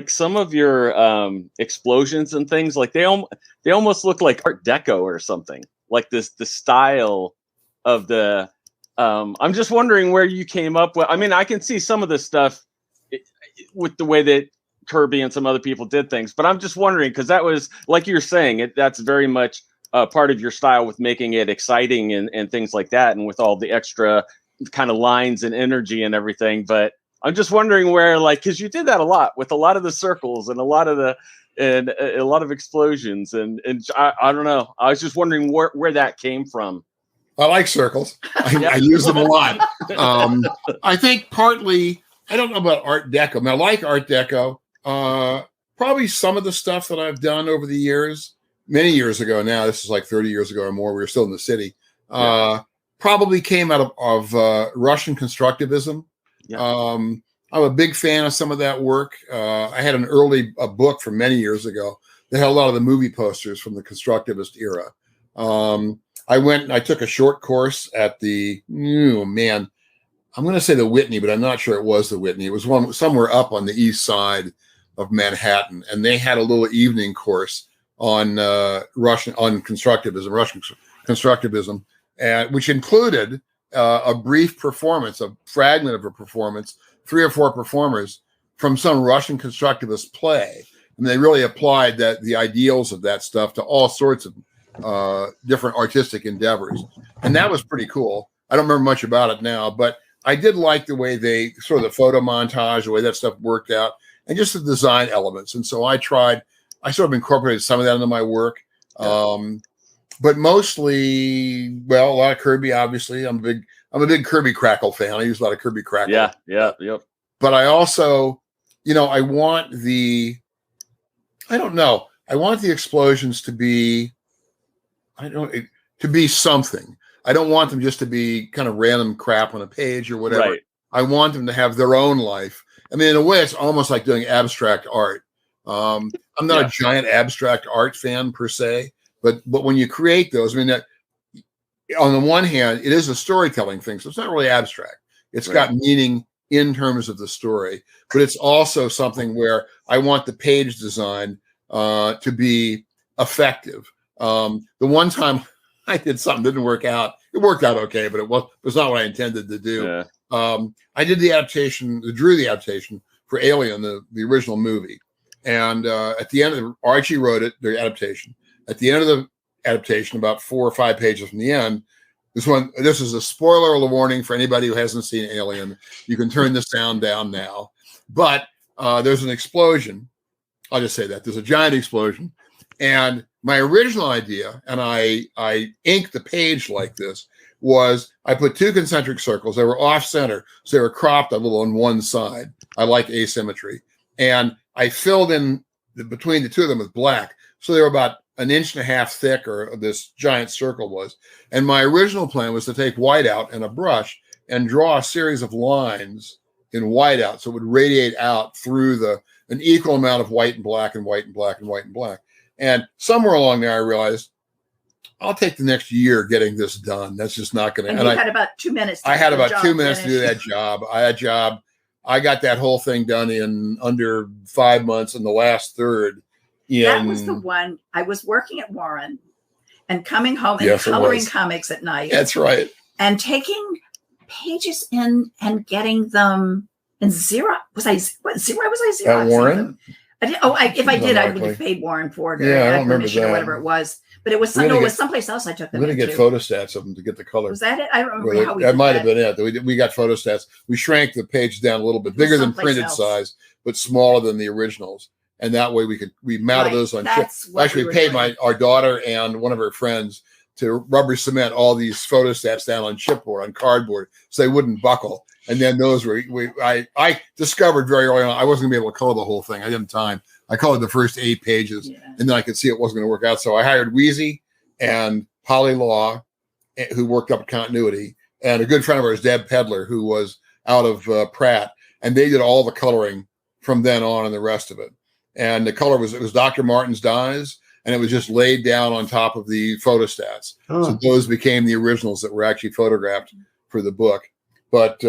some of your explosions and things. Like they almost look like Art Deco or something. Like the style of the. I'm just wondering where you came up with. I mean, I can see some of the stuff with the way that Kirby and some other people did things, but I'm just wondering, because that was, like you're saying, that's very much part of your style with making it exciting and things like that, and with all the extra kind of lines and energy and everything. But I'm just wondering where, because you did that a lot with a lot of the circles and a lot of explosions, and I don't know. I was just wondering where that came from. I like circles. I use them a lot. I think partly, I don't know about Art Deco. I mean, I like Art Deco. Probably some of the stuff that I've done over the years, many years ago now, this is like 30 years ago or more, we were still in the city, probably came out of Russian constructivism. Yeah. I'm a big fan of some of that work. I had a book from many years ago that had a lot of the movie posters from the constructivist era. I took a short course at I'm going to say the Whitney, but I'm not sure it was the Whitney. It was somewhere up on the east side of Manhattan, and they had a little evening course on Russian constructivism, which included a brief performance, a fragment of a performance, 3 or 4 performers from some Russian constructivist play, and they really applied the ideals of that stuff to all sorts of different artistic endeavors, and that was pretty cool. I don't remember much about it now, but I did like the way they sort of the photo montage, the way that stuff worked out, and just the design elements. And so I sort of incorporated some of that into my work, but mostly, a lot of Kirby. Obviously, I'm a big Kirby Crackle fan. I use a lot of Kirby Crackle. Yep. But I also, I want the explosions to be. To be something. I don't want them just to be kind of random crap on a page or whatever. Right. I want them to have their own life. I mean, in a way, it's almost like doing abstract art. I'm not a giant abstract art fan per se, but when you create those, I mean, that on the one hand, it is a storytelling thing, so it's not really abstract. It's got meaning in terms of the story, but it's also something where I want the page design to be effective. The one time I did something that didn't work out. It worked out okay, but it was not what I intended to do. Yeah. I did the adaptation, drew the adaptation for Alien, the original movie. And at the end of Archie wrote it, the adaptation. At the end of the adaptation, about 4 or 5 pages from the end, this is a spoiler warning for anybody who hasn't seen Alien. You can turn the sound down now. But there's an explosion. I'll just say that. There's a giant explosion. And my original idea, and I inked the page like this, was I put 2 concentric circles. They were off center, so they were cropped a little on one side. I like asymmetry. And I filled in between the 2 of them with black. So they were about 1.5 inches thick, or this giant circle was. And my original plan was to take whiteout and a brush and draw a series of lines in whiteout, so it would radiate out through an equal amount of white and black and white and black and white and black. And somewhere along there, I realized I'll take the next year getting this done. That's just not going to. And you had about 2 minutes. I had about 2 minutes to do that job. I got that whole thing done in under 5 months, in the last third. That was the one. I was working at Warren and coming home and coloring comics at night. That's right. And taking pages in and getting them in Xerox. Was I Xeroxing at Warren? them? If I did, I would have paid Warren for it. Yeah, I don't remember that. Or whatever it was. But it was someplace else I took them. We're going to get photostats of them to get the color. Was that it? I don't remember how we that might have been it. We got photostats. We shrank the page down a little bit, bigger than printed size, but smaller than the originals. And that way we mounted those on chip. Actually, we paid our daughter and one of her friends to rubber cement all these photostats down on chipboard, on cardboard, so they wouldn't buckle. And then those I discovered very early on I wasn't gonna be able to color the whole thing. I didn't have time. I colored the first 8 pages, and then I could see it wasn't going to work out. So I hired Wheezy and Polly Law, who worked up at Continuity, and a good friend of ours, Deb Pedler, who was out of Pratt, and they did all the coloring from then on and the rest of it. And the color was Dr. Martin's dyes, and it was just laid down on top of the photostats. Oh. So those became the originals that were actually photographed for the book. But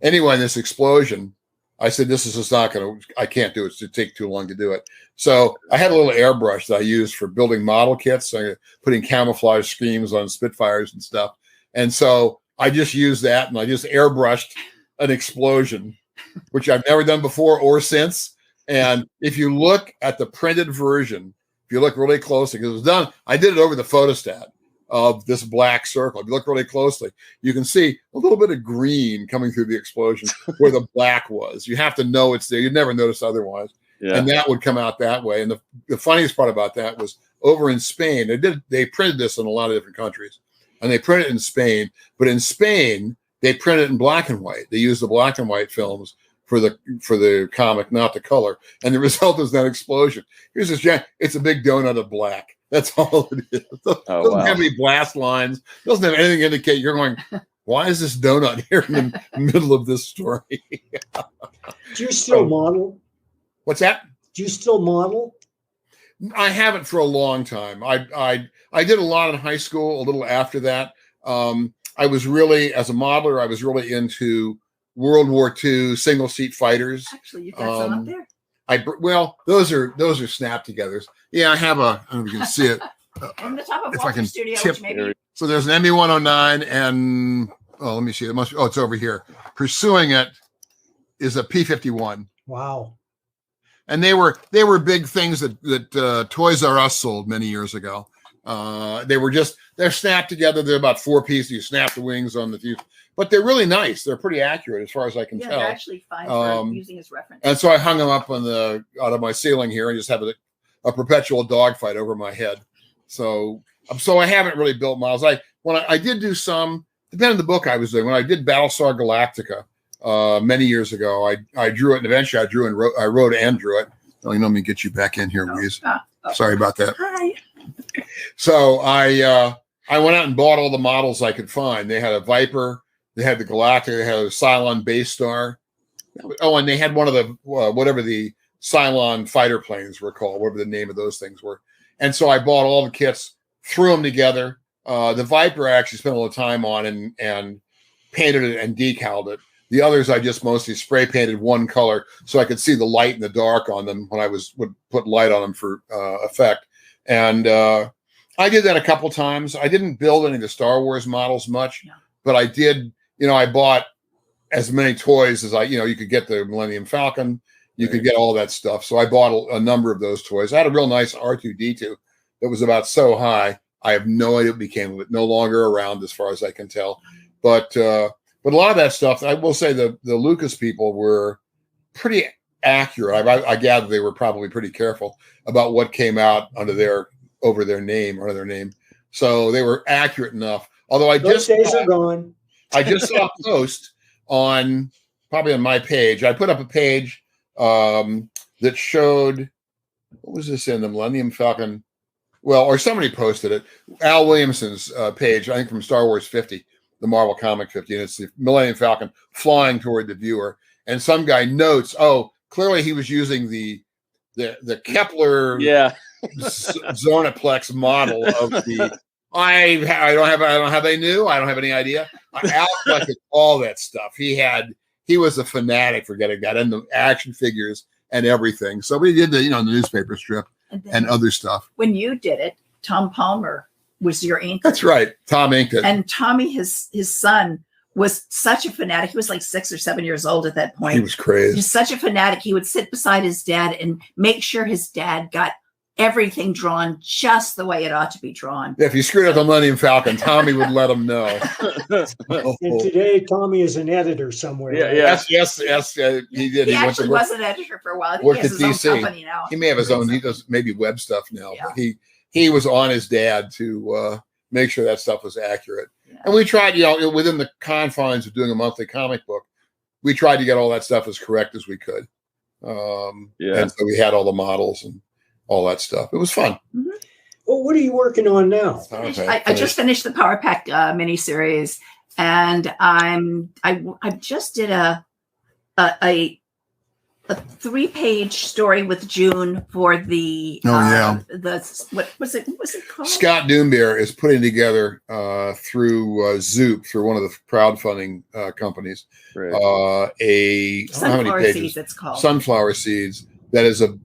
anyway, this explosion, I said, this is just not going to, I can't do it. It'd take too long to do it. So I had a little airbrush that I used for building model kits, putting camouflage schemes on Spitfires and stuff. And so I just used that, and I just airbrushed an explosion, which I've never done before or since. And if you look at the printed version, if you look really closely, because it was done, I did it over the photostat of this black circle. If you look really closely, you can see a little bit of green coming through the explosion where the black was. You have to know it's there. You'd never notice otherwise. Yeah. And that would come out that way. And the funniest part about that was over in Spain, they printed this in a lot of different countries, and they printed it in Spain. But in Spain, they printed it in black and white. They used the black and white films for the comic, not the color. And the result is that explosion. Here's this giant, it's a big donut of black. That's all it is. It doesn't have any blast lines. It doesn't have anything to indicate. You're going, why is this donut here in the middle of this story? Do you still model? What's that? Do you still model? I haven't for a long time. I did a lot in high school, a little after that. I was really, as a modeler, I was really into World War II single seat fighters. Actually, you've got some up there. Those are snap togethers. Yeah, I have I don't know if you can see it. On the top of Walter's studio, which maybe. So there's an ME-109 and let me see. It's over here. Pursuing it is a P-51. Wow. And they were big things that Toys R Us sold many years ago. They're snapped together. They're about 4 pieces. You snap the wings on the fuse. But they're really nice. They're pretty accurate as far as I can tell. They're actually fine for using as reference. And so I hung them up out of my ceiling here and just have a perpetual dogfight over my head. So I haven't really built models. When I did do some, depending on the book I was doing, when I did Battlestar Galactica many years ago, I drew it, and eventually I wrote and drew it. Let me get you back in here, Louise. Sorry about that. Hi. So I went out and bought all the models I could find. They had a Viper. They had the Galactica, they had a Cylon base star. Oh, and they had one of the, whatever the Cylon fighter planes were called, whatever the name of those things were. And so I bought all the kits, threw them together. The Viper I actually spent a little time on and painted it and decaled it. The others I just mostly spray painted one color so I could see the light and the dark on them when I would put light on them for effect. And I did that a couple times. I didn't build any of the Star Wars models much, but I did. I bought as many toys as you could get the Millennium Falcon. You could get all that stuff. So I bought a number of those toys. I had a real nice R2-D2 that was about so high. I have no idea what became of it. No longer around, as far as I can tell. But a lot of that stuff, I will say, the Lucas people were pretty accurate. I gather they were probably pretty careful about what came out under their name. So they were accurate enough. Although those days are gone. I just saw a post probably on my page. I put up a page that showed, what was this in the Millennium Falcon? Well, or somebody posted it. Al Williamson's page, I think from Star Wars 50, the Marvel Comic 50, and it's the Millennium Falcon flying toward the viewer. And some guy notes, clearly he was using the Kepler Zorniplex model of the. I don't have any new. I don't have any idea. Al collected all that stuff. He was a fanatic for getting that, and the action figures and everything. So we did the newspaper strip and other stuff. When you did it, Tom Palmer was your inker. That's right. Tom inked it. And Tommy, his son, was such a fanatic. He was like 6 or 7 years old at that point. He was crazy. He was such a fanatic. He would sit beside his dad and make sure his dad got everything drawn just the way it ought to be drawn. If you screwed up the Millennium Falcon, Tommy would let him know. And today, Tommy is an editor somewhere. Yes, he did. He actually was an editor for a while. I think he has his own company now. He may have his own. He does maybe web stuff now. Yeah. But he was on his dad to make sure that stuff was accurate. Yeah. And we tried, within the confines of doing a monthly comic book, we tried to get all that stuff as correct as we could. And so we had all the models and all that stuff. It was fun. Mm-hmm. Well, what are you working on now? I just finished the Power Pack miniseries, and I just did a 3-page story with June for the what was it called? Scott Doombeer is putting together through Zoop, through one of the crowdfunding companies, a Sunflower Seeds. It's called Sunflower Seeds. That is a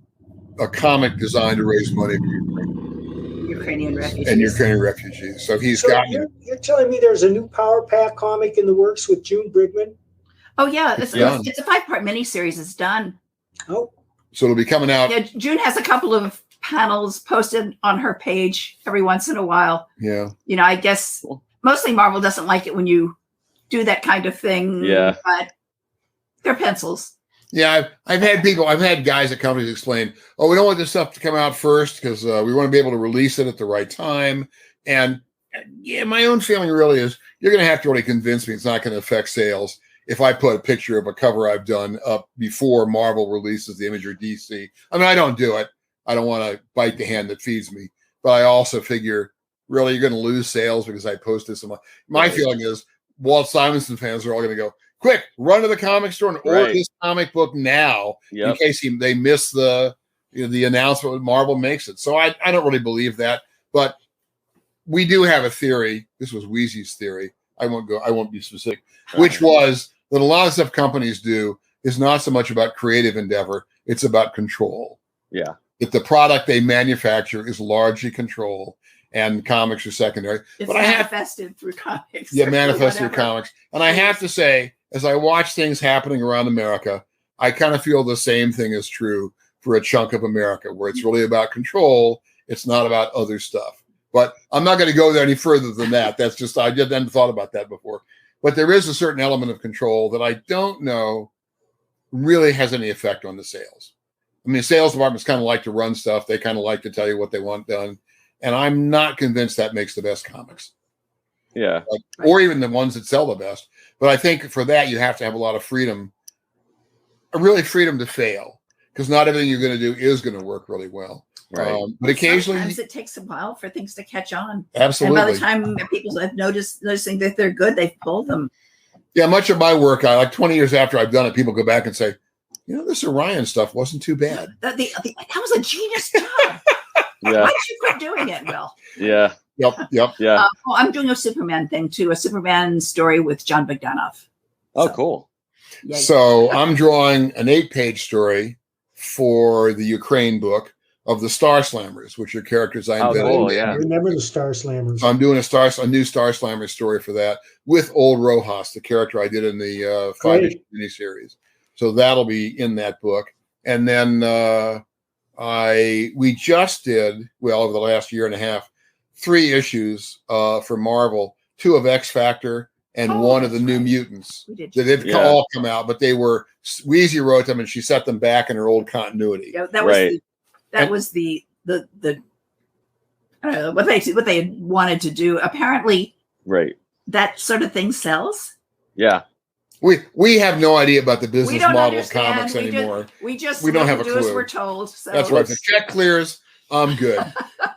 comic designed to raise money for Ukrainian refugees. So you're telling me there's a new Power Pack comic in the works with June Brigman? Oh yeah, it's a 5-part miniseries. It's done. Oh, so it'll be coming out. Yeah, June has a couple of panels posted on her page every once in a while. Yeah, I guess mostly Marvel doesn't like it when you do that kind of thing. Yeah, but they're pencils. Yeah, I've had guys at companies explain, we don't want this stuff to come out first because we want to be able to release it at the right time. And my own feeling really is you're going to have to really convince me it's not going to affect sales if I put a picture of a cover I've done up before Marvel releases the image or DC. I mean, I don't do it. I don't want to bite the hand that feeds me. But I also figure, really, you're going to lose sales because I post this. My feeling is Walt Simonson fans are all going to go, quick, run to the comic store and order this comic book now in case they miss the announcement when Marvel makes it. So I don't really believe that. But we do have a theory. This was Wheezy's theory. I won't be specific, which was that a lot of stuff companies do is not so much about creative endeavor. It's about control. Yeah. That the product they manufacture is largely controlled and comics are secondary. It's manifested through comics. Yeah, manifested through comics. And I have to say, as I watch things happening around America, I kind of feel the same thing is true for a chunk of America, where it's really about control. It's not about other stuff. But I'm not going to go there any further than that. That's just, I hadn't thought about that before. But there is a certain element of control that I don't know really has any effect on the sales. I mean, sales departments kind of like to run stuff. They kind of like to tell you what they want done. And I'm not convinced that makes the best comics. Yeah. Or even the ones that sell the best. But I think for that, you have to have a lot of freedom, really freedom to fail, because not everything you're going to do is going to work really well. Right. But occasionally, sometimes it takes a while for things to catch on. Absolutely. And by the time people have noticing that they're good, they've pulled them. Yeah, much of my work, 20 years after I've done it, people go back and say, this Orion stuff wasn't too bad. That was a genius job. Yeah. Why did you quit doing it, Will? Yeah. Yep. Yeah. I'm doing a Superman thing too, a Superman story with John Bogdanov. Oh, cool. Yeah. So I'm drawing an 8-page story for the Ukraine book of the Star Slammers, which are characters I invented. cool, yeah. I remember the Star Slammers. So I'm doing a new Star Slammer story for that with Old Rojas, the character I did in the 5-issue miniseries. So that'll be in that book. And then we just did, well, over the last year and a half, 3 issues for Marvel, 2 of X Factor and 1 of the New Mutants. They've all come out, but they were, Weezy wrote them and she set them back in her old continuity. Yeah, that was the I don't know what they wanted to do. Apparently, that sort of thing sells. Yeah. We have no idea about the business model of comics anymore. We don't have a clue. As we're told. So that's right. If the check clears, I'm good.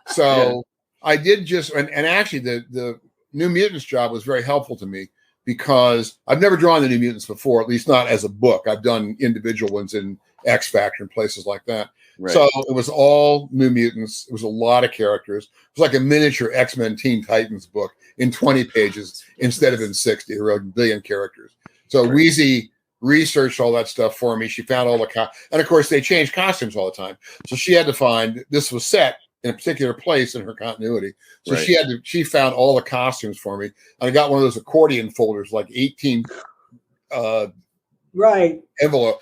So I did just, and actually the New Mutants job was very helpful to me because I've never drawn the New Mutants before, at least not as a book. I've done individual ones in X Factor and places like that. Right. So it was all New Mutants. It was a lot of characters. It was like a miniature X-Men Teen Titans book in 20 pages instead of in 60. There were a billion characters. So Weezy researched all that stuff for me. She found all the and of course they changed costumes all the time. So she had to find, this was set in a particular place in her continuity. So she found all the costumes for me. And I got one of those accordion folders, like 18 envelope,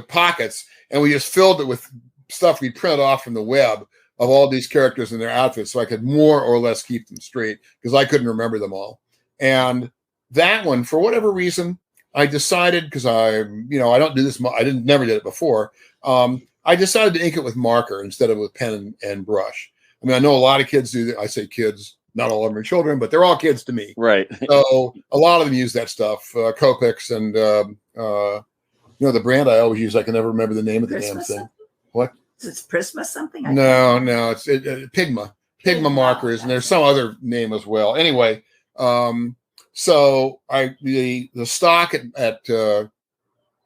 pockets. And we just filled it with stuff we printed off from the web of all these characters and their outfits. So I could more or less keep them straight because I couldn't remember them all. And that one, for whatever reason, I decided, because I don't do this, never did it before. I decided to ink it with marker instead of with pen and brush. I mean, I know a lot of kids do that. I say kids, not all of them are children, but they're all kids to me. Right. So a lot of them use that stuff, Copics and, the brand I always use. I can never remember the name of the damn thing. What? Is it Prisma something? No, it's Pigma markers, and there's some other name as well. Anyway, so the stock at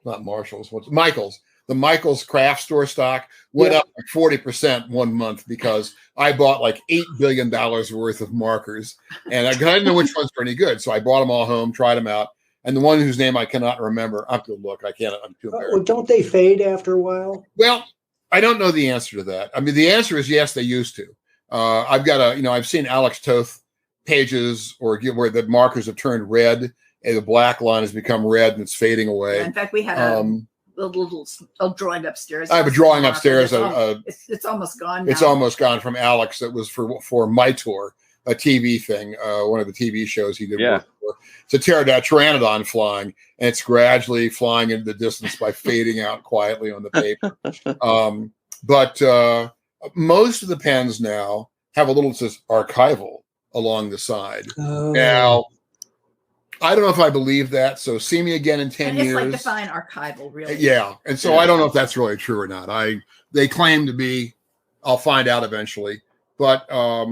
not Marshall's, Michael's, the Michael's craft store stock went up like 40% 1 month because I bought like $8 billion worth of markers, and I didn't know which ones were any good, so I brought them all home, tried them out, and the one whose name I cannot remember, I have to look. I can't. I'm too embarrassed. Well, don't they fade after a while? Well, I don't know the answer to that. I mean, the answer is yes, they used to. I've got I've seen Alex Toth pages where the markers have turned red and the black line has become red and it's fading away. Yeah, in fact, we had a little drawing upstairs. I have a drawing upstairs. It's almost gone now. It's almost gone from Alex. That was for My Tour, a TV thing, one of the TV shows he did. Yeah. It's a pteranodon flying, and it's gradually flying into the distance by fading out quietly on the paper. But most of the pens now have a little says archival along the side. Oh. Now, I don't know if I believe that. So see me again in 10 years. It's like define archival, really. Yeah. And so I don't know if that's really true or not. They claim to be. I'll find out eventually. But I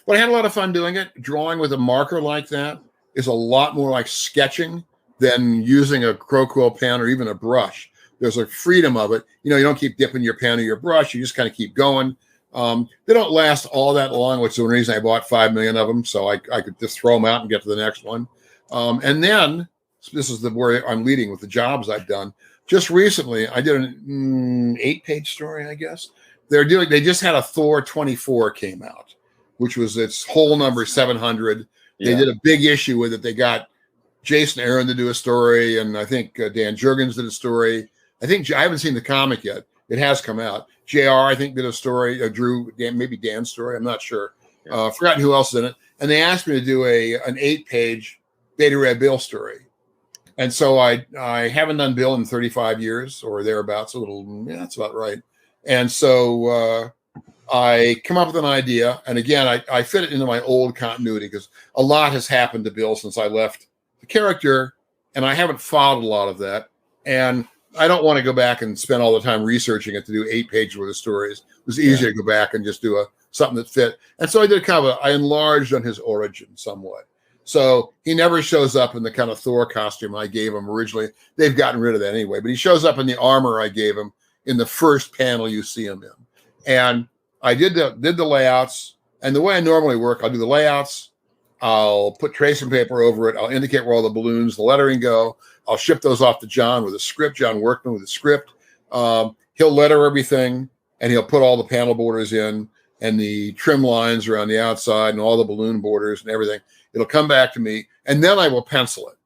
had a lot of fun doing it. Drawing with a marker like that is a lot more like sketching than using a Crow pen or even a brush. There's a freedom of it. You don't keep dipping your pen or your brush. You just kind of keep going. They don't last all that long, which is the reason I bought 5 million of them. So I could just throw them out and get to the next one. And then this is where I'm leading with the jobs I've done. Just recently, I did an 8-page story, I guess. They just had a Thor 24 came out, which was its whole number 700. They did a big issue with it. They got Jason Aaron to do a story, and I think Dan Jurgens did a story. I haven't seen the comic yet. It has come out. JR, I think, did a story. Drew, maybe Dan's story. I'm not sure. Forgotten who else is in it. And they asked me to do an 8-page Beta Red Bill story. And so I haven't done Bill in 35 years or thereabouts. That's about right. And so I come up with an idea. And again, I fit it into my old continuity because a lot has happened to Bill since I left the character. And I haven't followed a lot of that. And I don't want to go back and spend all the time researching it to do 8 pages worth of stories. It was easier to go back and just do something that fit. And so I did I enlarged on his origin somewhat. So he never shows up in the kind of Thor costume I gave him originally. They've gotten rid of that anyway, but he shows up in the armor I gave him in the first panel you see him in. And I did the layouts, and the way I normally work, I'll do the layouts, I'll put tracing paper over it, I'll indicate where all the balloons, the lettering go, I'll ship those off to John with a script, John Workman with a script. He'll letter everything, and he'll put all the panel borders in and the trim lines around the outside and all the balloon borders and everything. It'll come back to me, and then I will pencil it.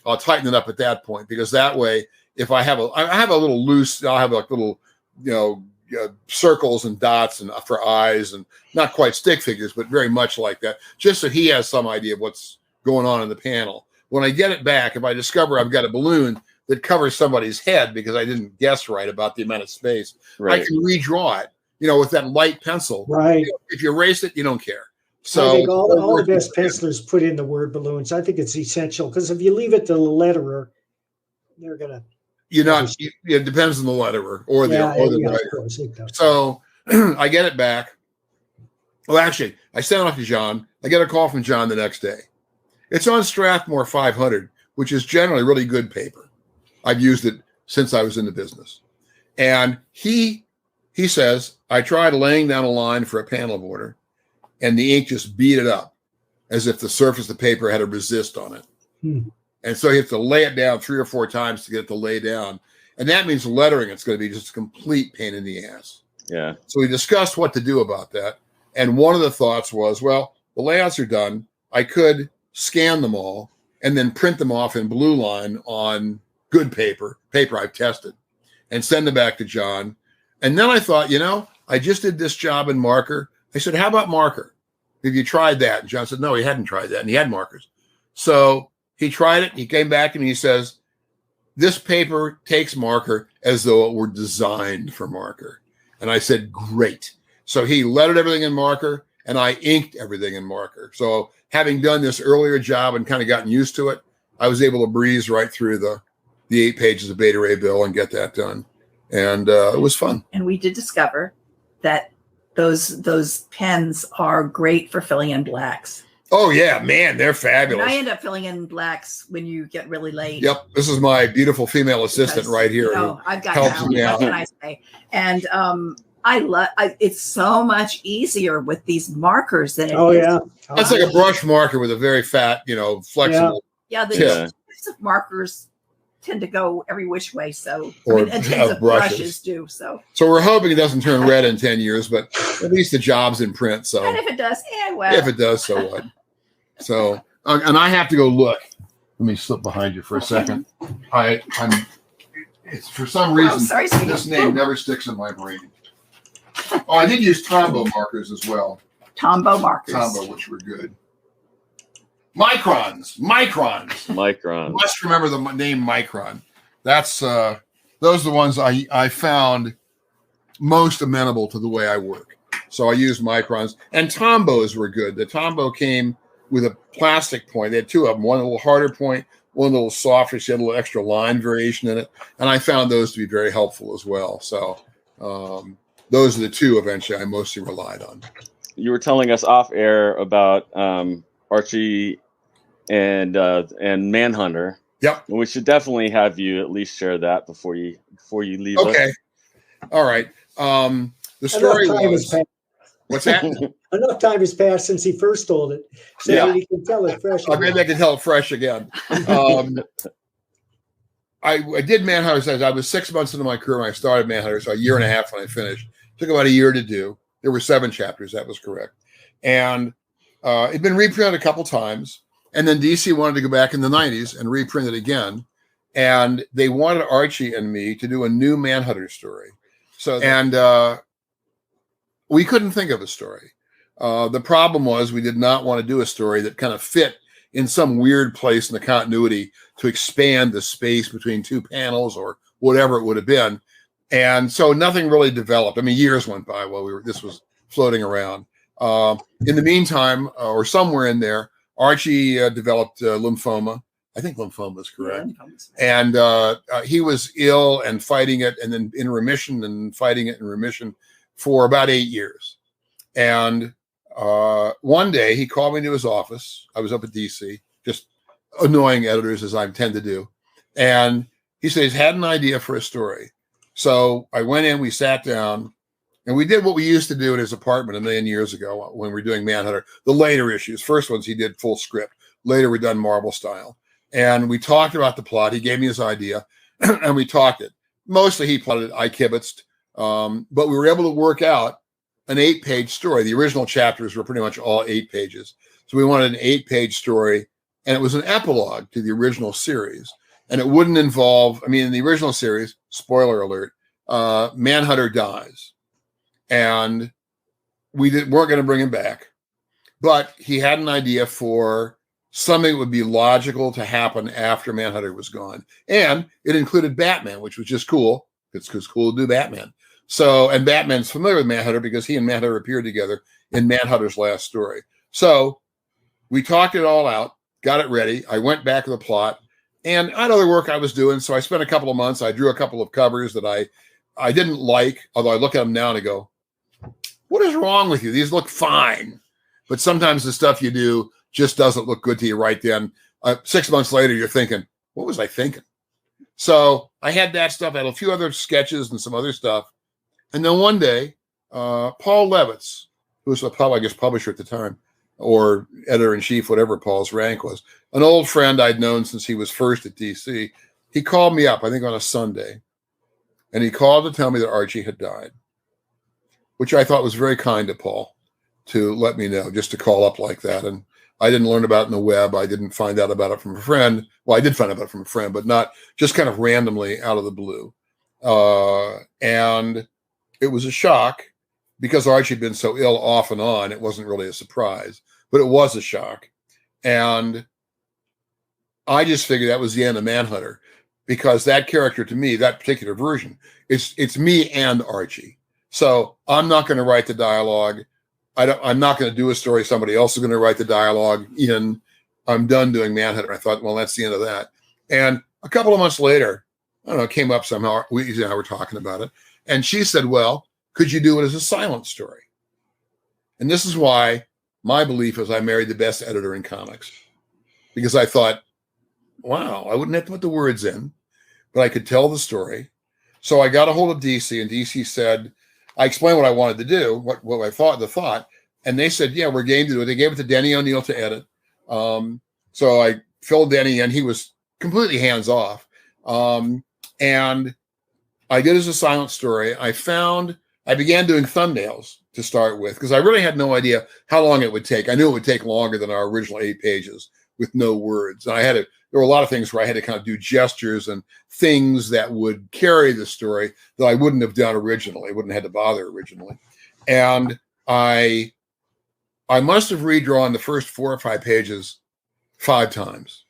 I'll tighten it up at that point, because that way, if I have a little loose, I'll have like little, circles and dots and for eyes, and not quite stick figures, but very much like that, just so he has some idea of what's going on in the panel. When I get it back, if I discover I've got a balloon that covers somebody's head because I didn't guess right about the amount of space, I can redraw it, with that light pencil. Right. If you erase it, you don't care. So I think all the best pencilers put in the word balloons. I think it's essential, because if you leave it to the letterer, they're gonna. It depends on the letterer or the writer. So I get it back. Well, actually, I sent it off to John. I get a call from John the next day. It's on Strathmore 500, which is generally really good paper. I've used it since I was in the business. And he says, I tried laying down a line for a panel border, and the ink just beat it up as if the surface of the paper had a resist on it. And so you have to lay it down 3 or 4 times to get it to lay down. And that means lettering, it's going to be just a complete pain in the ass. Yeah. So we discussed what to do about that. And one of the thoughts was, well, the layouts are done. I could scan them all and then print them off in blue line on good paper I've tested, and send them back to John. And then I thought, I just did this job in marker. I said, how about marker? Have you tried that? And John said, no, he hadn't tried that. And he had markers. So he tried it. He came back to me. He says, this paper takes marker as though it were designed for marker. And I said, great. So he lettered everything in marker, and I inked everything in marker. So having done this earlier job and kind of gotten used to it, I was able to breeze right through the 8 pages of Beta Ray Bill and get that done. And it was fun. And we did discover that those pens are great for filling in blacks. Oh, yeah, man, they're fabulous. And I end up filling in blacks when you get really late. Yep, this is my beautiful female assistant right here. I've got helps me out. What can I say? And it's so much easier with these markers than it is. Yeah. That's like a brush marker with a very fat, flexible. Yeah, the markers tend to go every which way. So brushes do. So we're hoping it doesn't turn red in 10 years, but at least the job's in print. So and if it does, well. If it does, so what? So and I have to go look. Let me slip behind you for a second. It's for some reason this name never sticks in my brain. Oh, I did use Tombow markers as well. Tombow markers. Tombow, which were good. Microns. Micron. You must remember the name Micron. That's those are the ones I found most amenable to the way I work. So I used microns, and Tombows were good. The Tombow came with a plastic point. They had 2 of them, one a little harder point, one a little softer. She had a little extra line variation in it, and I found those to be very helpful as well. So those are the 2 eventually I mostly relied on. You were telling us off air about Archie and Manhunter. Yep. We should definitely have you at least share that before you leave. Okay. All right. The story was. What's that? Enough time has passed since he first told it, so he can tell it fresh. Maybe I can tell it fresh again. I did Manhunter. I was 6 months into my career when I started Manhunter, so a year and a half when I finished. It took about a year to do. There were 7 chapters. That was correct. And it'd been reprinted a couple times. And then DC wanted to go back in the 90s and reprint it again. And they wanted Archie and me to do a new Manhunter story. And we couldn't think of a story. The problem was we did not want to do a story that kind of fit in some weird place in the continuity to expand the space between 2 panels or whatever it would have been. And so nothing really developed. I mean, years went by while this was floating around. In the meantime, or somewhere in there, Archie developed lymphoma. I think lymphoma is correct. Yeah, and he was ill and fighting it, and then in remission and fighting it in remission for about 8 years. And one day he called me into his office. I was up at DC, just annoying editors as I tend to do. And he said he's had an idea for a story. So I went in, we sat down, and we did what we used to do in his apartment a million years ago when we were doing Manhunter. The later issues, first ones he did full script. Later we done Marvel style. And we talked about the plot. He gave me his idea, and we talked it. Mostly he plotted it. I kibitzed. But we were able to work out an 8-page story. The original chapters were pretty much all 8 pages. So we wanted an 8-page story, and it was an epilogue to the original series. And it wouldn't involve, I mean, in the original series, spoiler alert, Manhunter dies. And weren't going to bring him back. But he had an idea for something that would be logical to happen after Manhunter was gone. And it included Batman, which was just cool. It's cool to do Batman. So, and Batman's familiar with Manhunter because he and Manhunter appeared together in Manhunter's last story. So we talked it all out, got it ready. I went back to the plot, and I had other work I was doing. So I spent a couple of months. I drew a couple of covers that I didn't like, although I look at them now and I go, what is wrong with you? These look fine. But sometimes the stuff you do just doesn't look good to you right then. 6 months later, you're thinking, what was I thinking? So I had that stuff. I had a few other sketches and some other stuff. And then one day, Paul Levitz, who was I guess publisher at the time, or editor-in-chief, whatever Paul's rank was, an old friend I'd known since he was first at DC, he called me up, I think on a Sunday, and he called to tell me that Archie had died, which I thought was very kind of Paul to let me know, just to call up like that. And I didn't learn about it in the web. I didn't find out about it from a friend. Well, I did find out about it from a friend, but not just kind of randomly out of the blue. And it was a shock because Archie had been so ill off and on. It wasn't really a surprise, but it was a shock. And I just figured that was the end of Manhunter, because that character, to me, that particular version, it's me and Archie. So I'm not going to write the dialogue. I'm not going to do a story somebody else is going to write the dialogue in. I'm done doing Manhunter. I thought, well, that's the end of that. And a couple of months later, I don't know, it came up somehow. We were talking about it. And she said, well, could you do it as a silent story? And this is why my belief is I married the best editor in comics. Because I thought, wow, I wouldn't have to put the words in, but I could tell the story. So I got a hold of DC, and DC said, I explained what I wanted to do, what I thought, and they said, yeah, we're game to do it. They gave it to Denny O'Neil to edit. So I filled Denny in. He was completely hands off. And I did it as a silent story. I began doing thumbnails to start with, because I really had no idea how long it would take. I knew it would take longer than our original 8 pages with no words. And there were a lot of things where I had to kind of do gestures and things that would carry the story that I wouldn't have done originally, wouldn't have had to bother originally. And I must have redrawn the first 4 or 5 pages 5 times,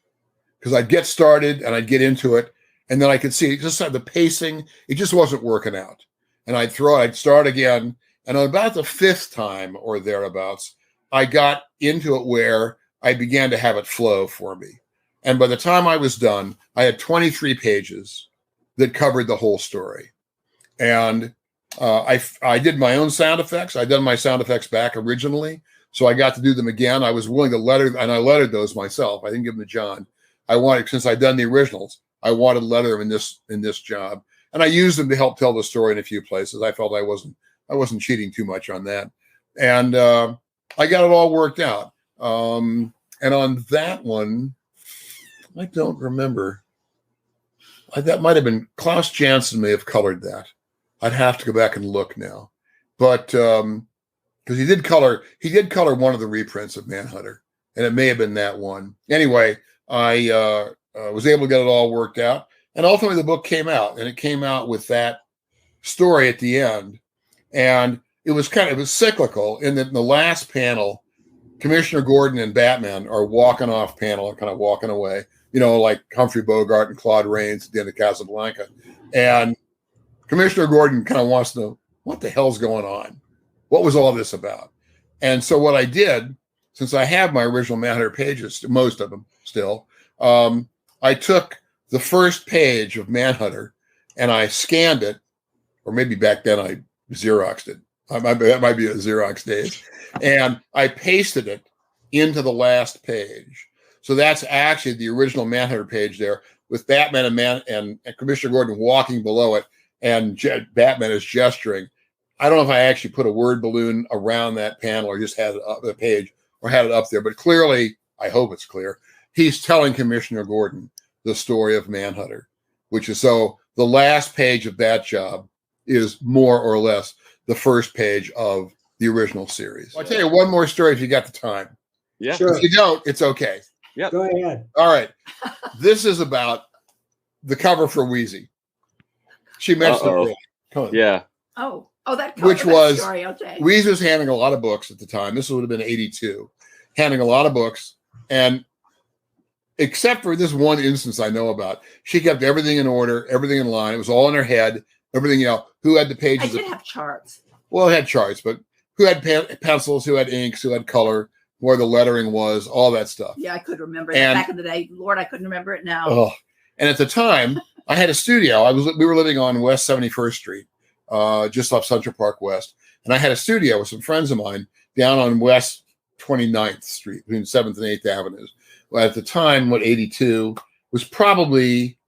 because I'd get started and I'd get into it, and then I could see just the pacing, it just wasn't working out. And I'd start again, and on about the 5th time or thereabouts, I got into it where I began to have it flow for me. And by the time I was done, I had 23 pages that covered the whole story. And I did my own sound effects. I'd done my sound effects back originally, so I got to do them again. I was willing to and I lettered those myself. I didn't give them to John. Since I'd done the originals, I wanted to letter them in this job. And I used them to help tell the story in a few places. I felt I wasn't cheating too much on that. And I got it all worked out. And on that one, I don't remember. That might have been Klaus Janson may have colored that. I'd have to go back and look now. But because he did color one of the reprints of Manhunter, and it may have been that one. Anyway, I was able to get it all worked out, and ultimately the book came out, and it came out with that story at the end. And it was cyclical in that in the last panel, Commissioner Gordon and Batman are walking off panel, kind of walking away, like Humphrey Bogart and Claude Rains at the end of Casablanca. And Commissioner Gordon kind of wants to know, what the hell's going on? What was all this about? And so what I did, since I have my original Manhunter pages, most of them still, I took the first page of Manhunter and I scanned it, or maybe back then I Xeroxed it. That might be a Xerox days. And I pasted it into the last page. So that's actually the original Manhunter page there, with Batman and Commissioner Gordon walking below it, and Batman is gesturing. I don't know if I actually put a word balloon around that panel or just had it up the page or had it up there, but clearly, I hope it's clear, he's telling Commissioner Gordon the story of Manhunter, which is so the last page of that job is more or less the first page of the original series. I'll tell you one more story if you got the time. Yeah. Sure. If you don't, it's okay. Yep. Go ahead. All right. This is about the cover for Wheezy. She mentioned it earlier. Come on. Yeah. Oh, that Which that was story. Okay. Wheezy was handling a lot of books at the time. This would have been 82. Handling a lot of books. And except for this one instance I know about, she kept everything in order, everything in line. It was all in her head, everything, who had the I pages. did have charts. Well, it had charts, but who had pencils, who had inks, who had color, where the lettering was, all that stuff. Yeah, I could remember that And- back in the day. Lord, I couldn't remember it now. Oh, and at the time, I had a studio. We were living on West 71st Street, just off Central Park West, and I had a studio with some friends of mine down on West 29th Street, between 7th and 8th Avenues. Well, at the time, 82 was probably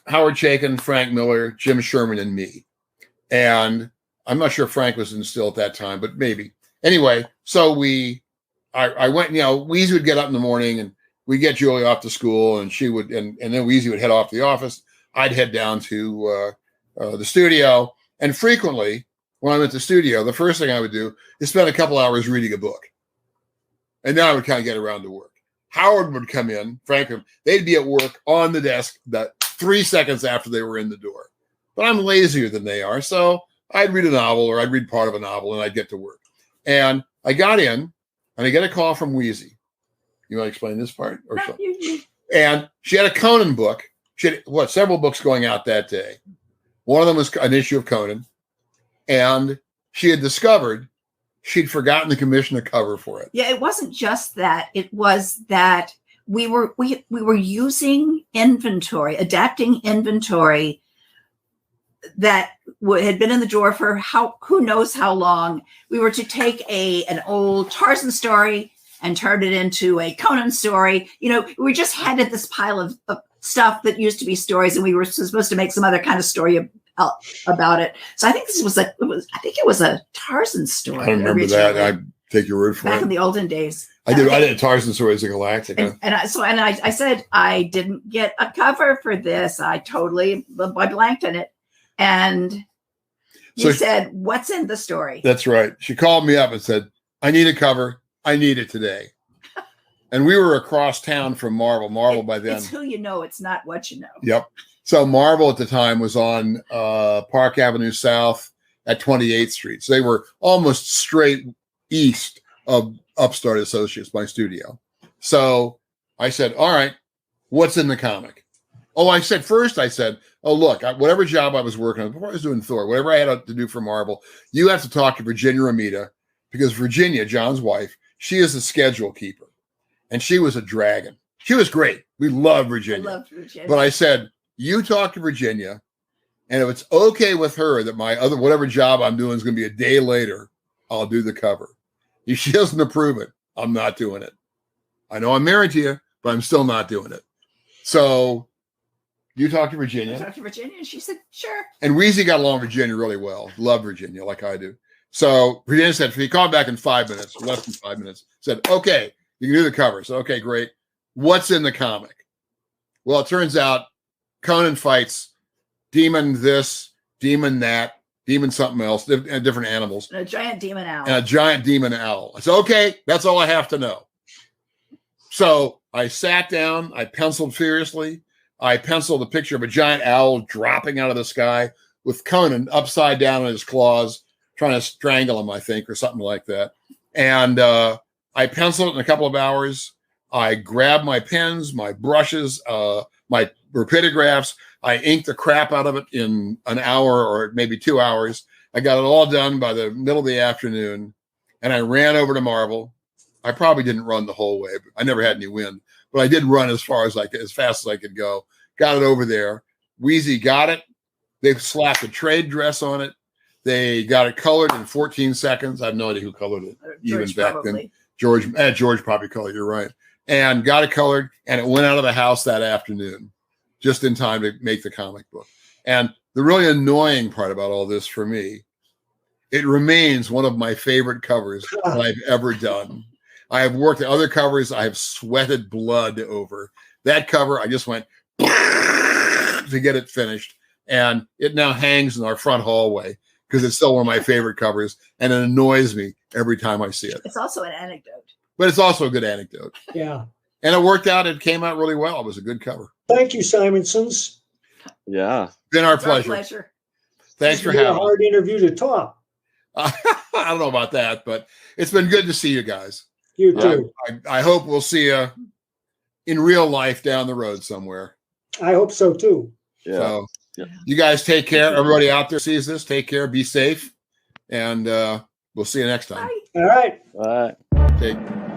Howard Chaykin, Frank Miller, Jim Sherman, and me. And I'm not sure Frank was in still at that time, but maybe. Anyway, so I went, Wheezy would get up in the morning and we'd get Julie off to school, and she would, and then Wheezy would head off to the office. I'd head down to the studio. And frequently, when I'm at the studio, the first thing I would do is spend a couple hours reading a book. And then I would kind of get around to work. Howard would come in, Frank, they'd be at work on the desk 3 seconds after they were in the door. But I'm lazier than they are, so I'd read a novel, or I'd read part of a novel, and I'd get to work. And I got in, and I get a call from Wheezy. You want to explain this part? Or so? And she had a Conan book. She had, several books going out that day. One of them was an issue of Conan. And she had discovered she'd forgotten to commission a cover for it. Yeah, it wasn't just that. It was that we were using inventory, adapting inventory that had been in the drawer for who knows how long. We were to take an old Tarzan story and turn it into a Conan story. We just had this pile of stuff that used to be stories, and we were supposed to make some other kind of story about it. So I think it was a Tarzan story. I don't remember originally. that. I take your word for Back it. in the olden days. I did Tarzan stories of Galactic. I said I didn't get a cover for this. I blanked on it. And you said, what's in the story? That's right. She called me up and said, I need a cover. I need it today. And we were across town from Marvel. Marvel by then. It's who you know. It's not what you know. Yep. So Marvel at the time was on Park Avenue South at 28th Street. So they were almost straight east of Upstart Associates, my studio. So I said, all right, what's in the comic? I said, oh, look, whatever job I was working on, before I was doing Thor, whatever I had to do for Marvel, you have to talk to Virginia Ramita, because Virginia, John's wife, she is the schedule keeper. And she was a dragon. She was great. We loved Virginia. I loved Virginia. But I said, you talk to Virginia, and if it's okay with her that my whatever job I'm doing is going to be a day later, I'll do the cover. If she doesn't approve it, I'm not doing it. I know I'm married to you, but I'm still not doing it. So you talk to Virginia. I talked to Virginia, and she said, sure. And Wheezy got along with Virginia really well. Loved Virginia like I do. So Virginia said, he called back in 5 minutes, less than 5 minutes, said, okay, you can do the cover. So, okay, great. What's in the comic? Well, it turns out Conan fights demon this, demon that, demon something else, different animals. And a giant demon owl. And a giant demon owl. I said, okay, that's all I have to know. So I sat down, I penciled furiously. I penciled a picture of a giant owl dropping out of the sky with Conan upside down on his claws, trying to strangle him, I think, or something like that. And I penciled it in a couple of hours. I grabbed my pens, my brushes, my rapidographs. I inked the crap out of it in an hour or maybe 2 hours. I got it all done by the middle of the afternoon, and I ran over to Marvel. I probably didn't run the whole way. But I never had any wind, but I did run as fast as I could go. Got it over there. Wheezy got it. They slapped a trade dress on it. They got it colored in 14 seconds. I have no idea who colored it. George, even back probably. then. George probably colored. You're right. And got it colored, and it went out of the house that afternoon, just in time to make the comic book. And the really annoying part about all this for me, it remains one of my favorite covers that I've ever done. I have worked at other covers I have sweated blood over. That cover, I just went to get it finished. and it now hangs in our front hallway because it's still one of my favorite covers, and it annoys me every time I see it. It's also an anecdote. But it's also a good anecdote. Yeah. And it worked out. It came out really well. It was a good cover. Thank you, Simonsons. Yeah. Been our It's our pleasure. Thanks for It's been a having me. hard interview to top. I don't know about that, but it's been good to see you guys. You too. I hope we'll see you in real life down the road somewhere. I hope so too. Yeah. So Yeah. you guys take care. Everybody out there sees this. Take care. Be safe. And we'll see you next time. Bye. All right. All right. Take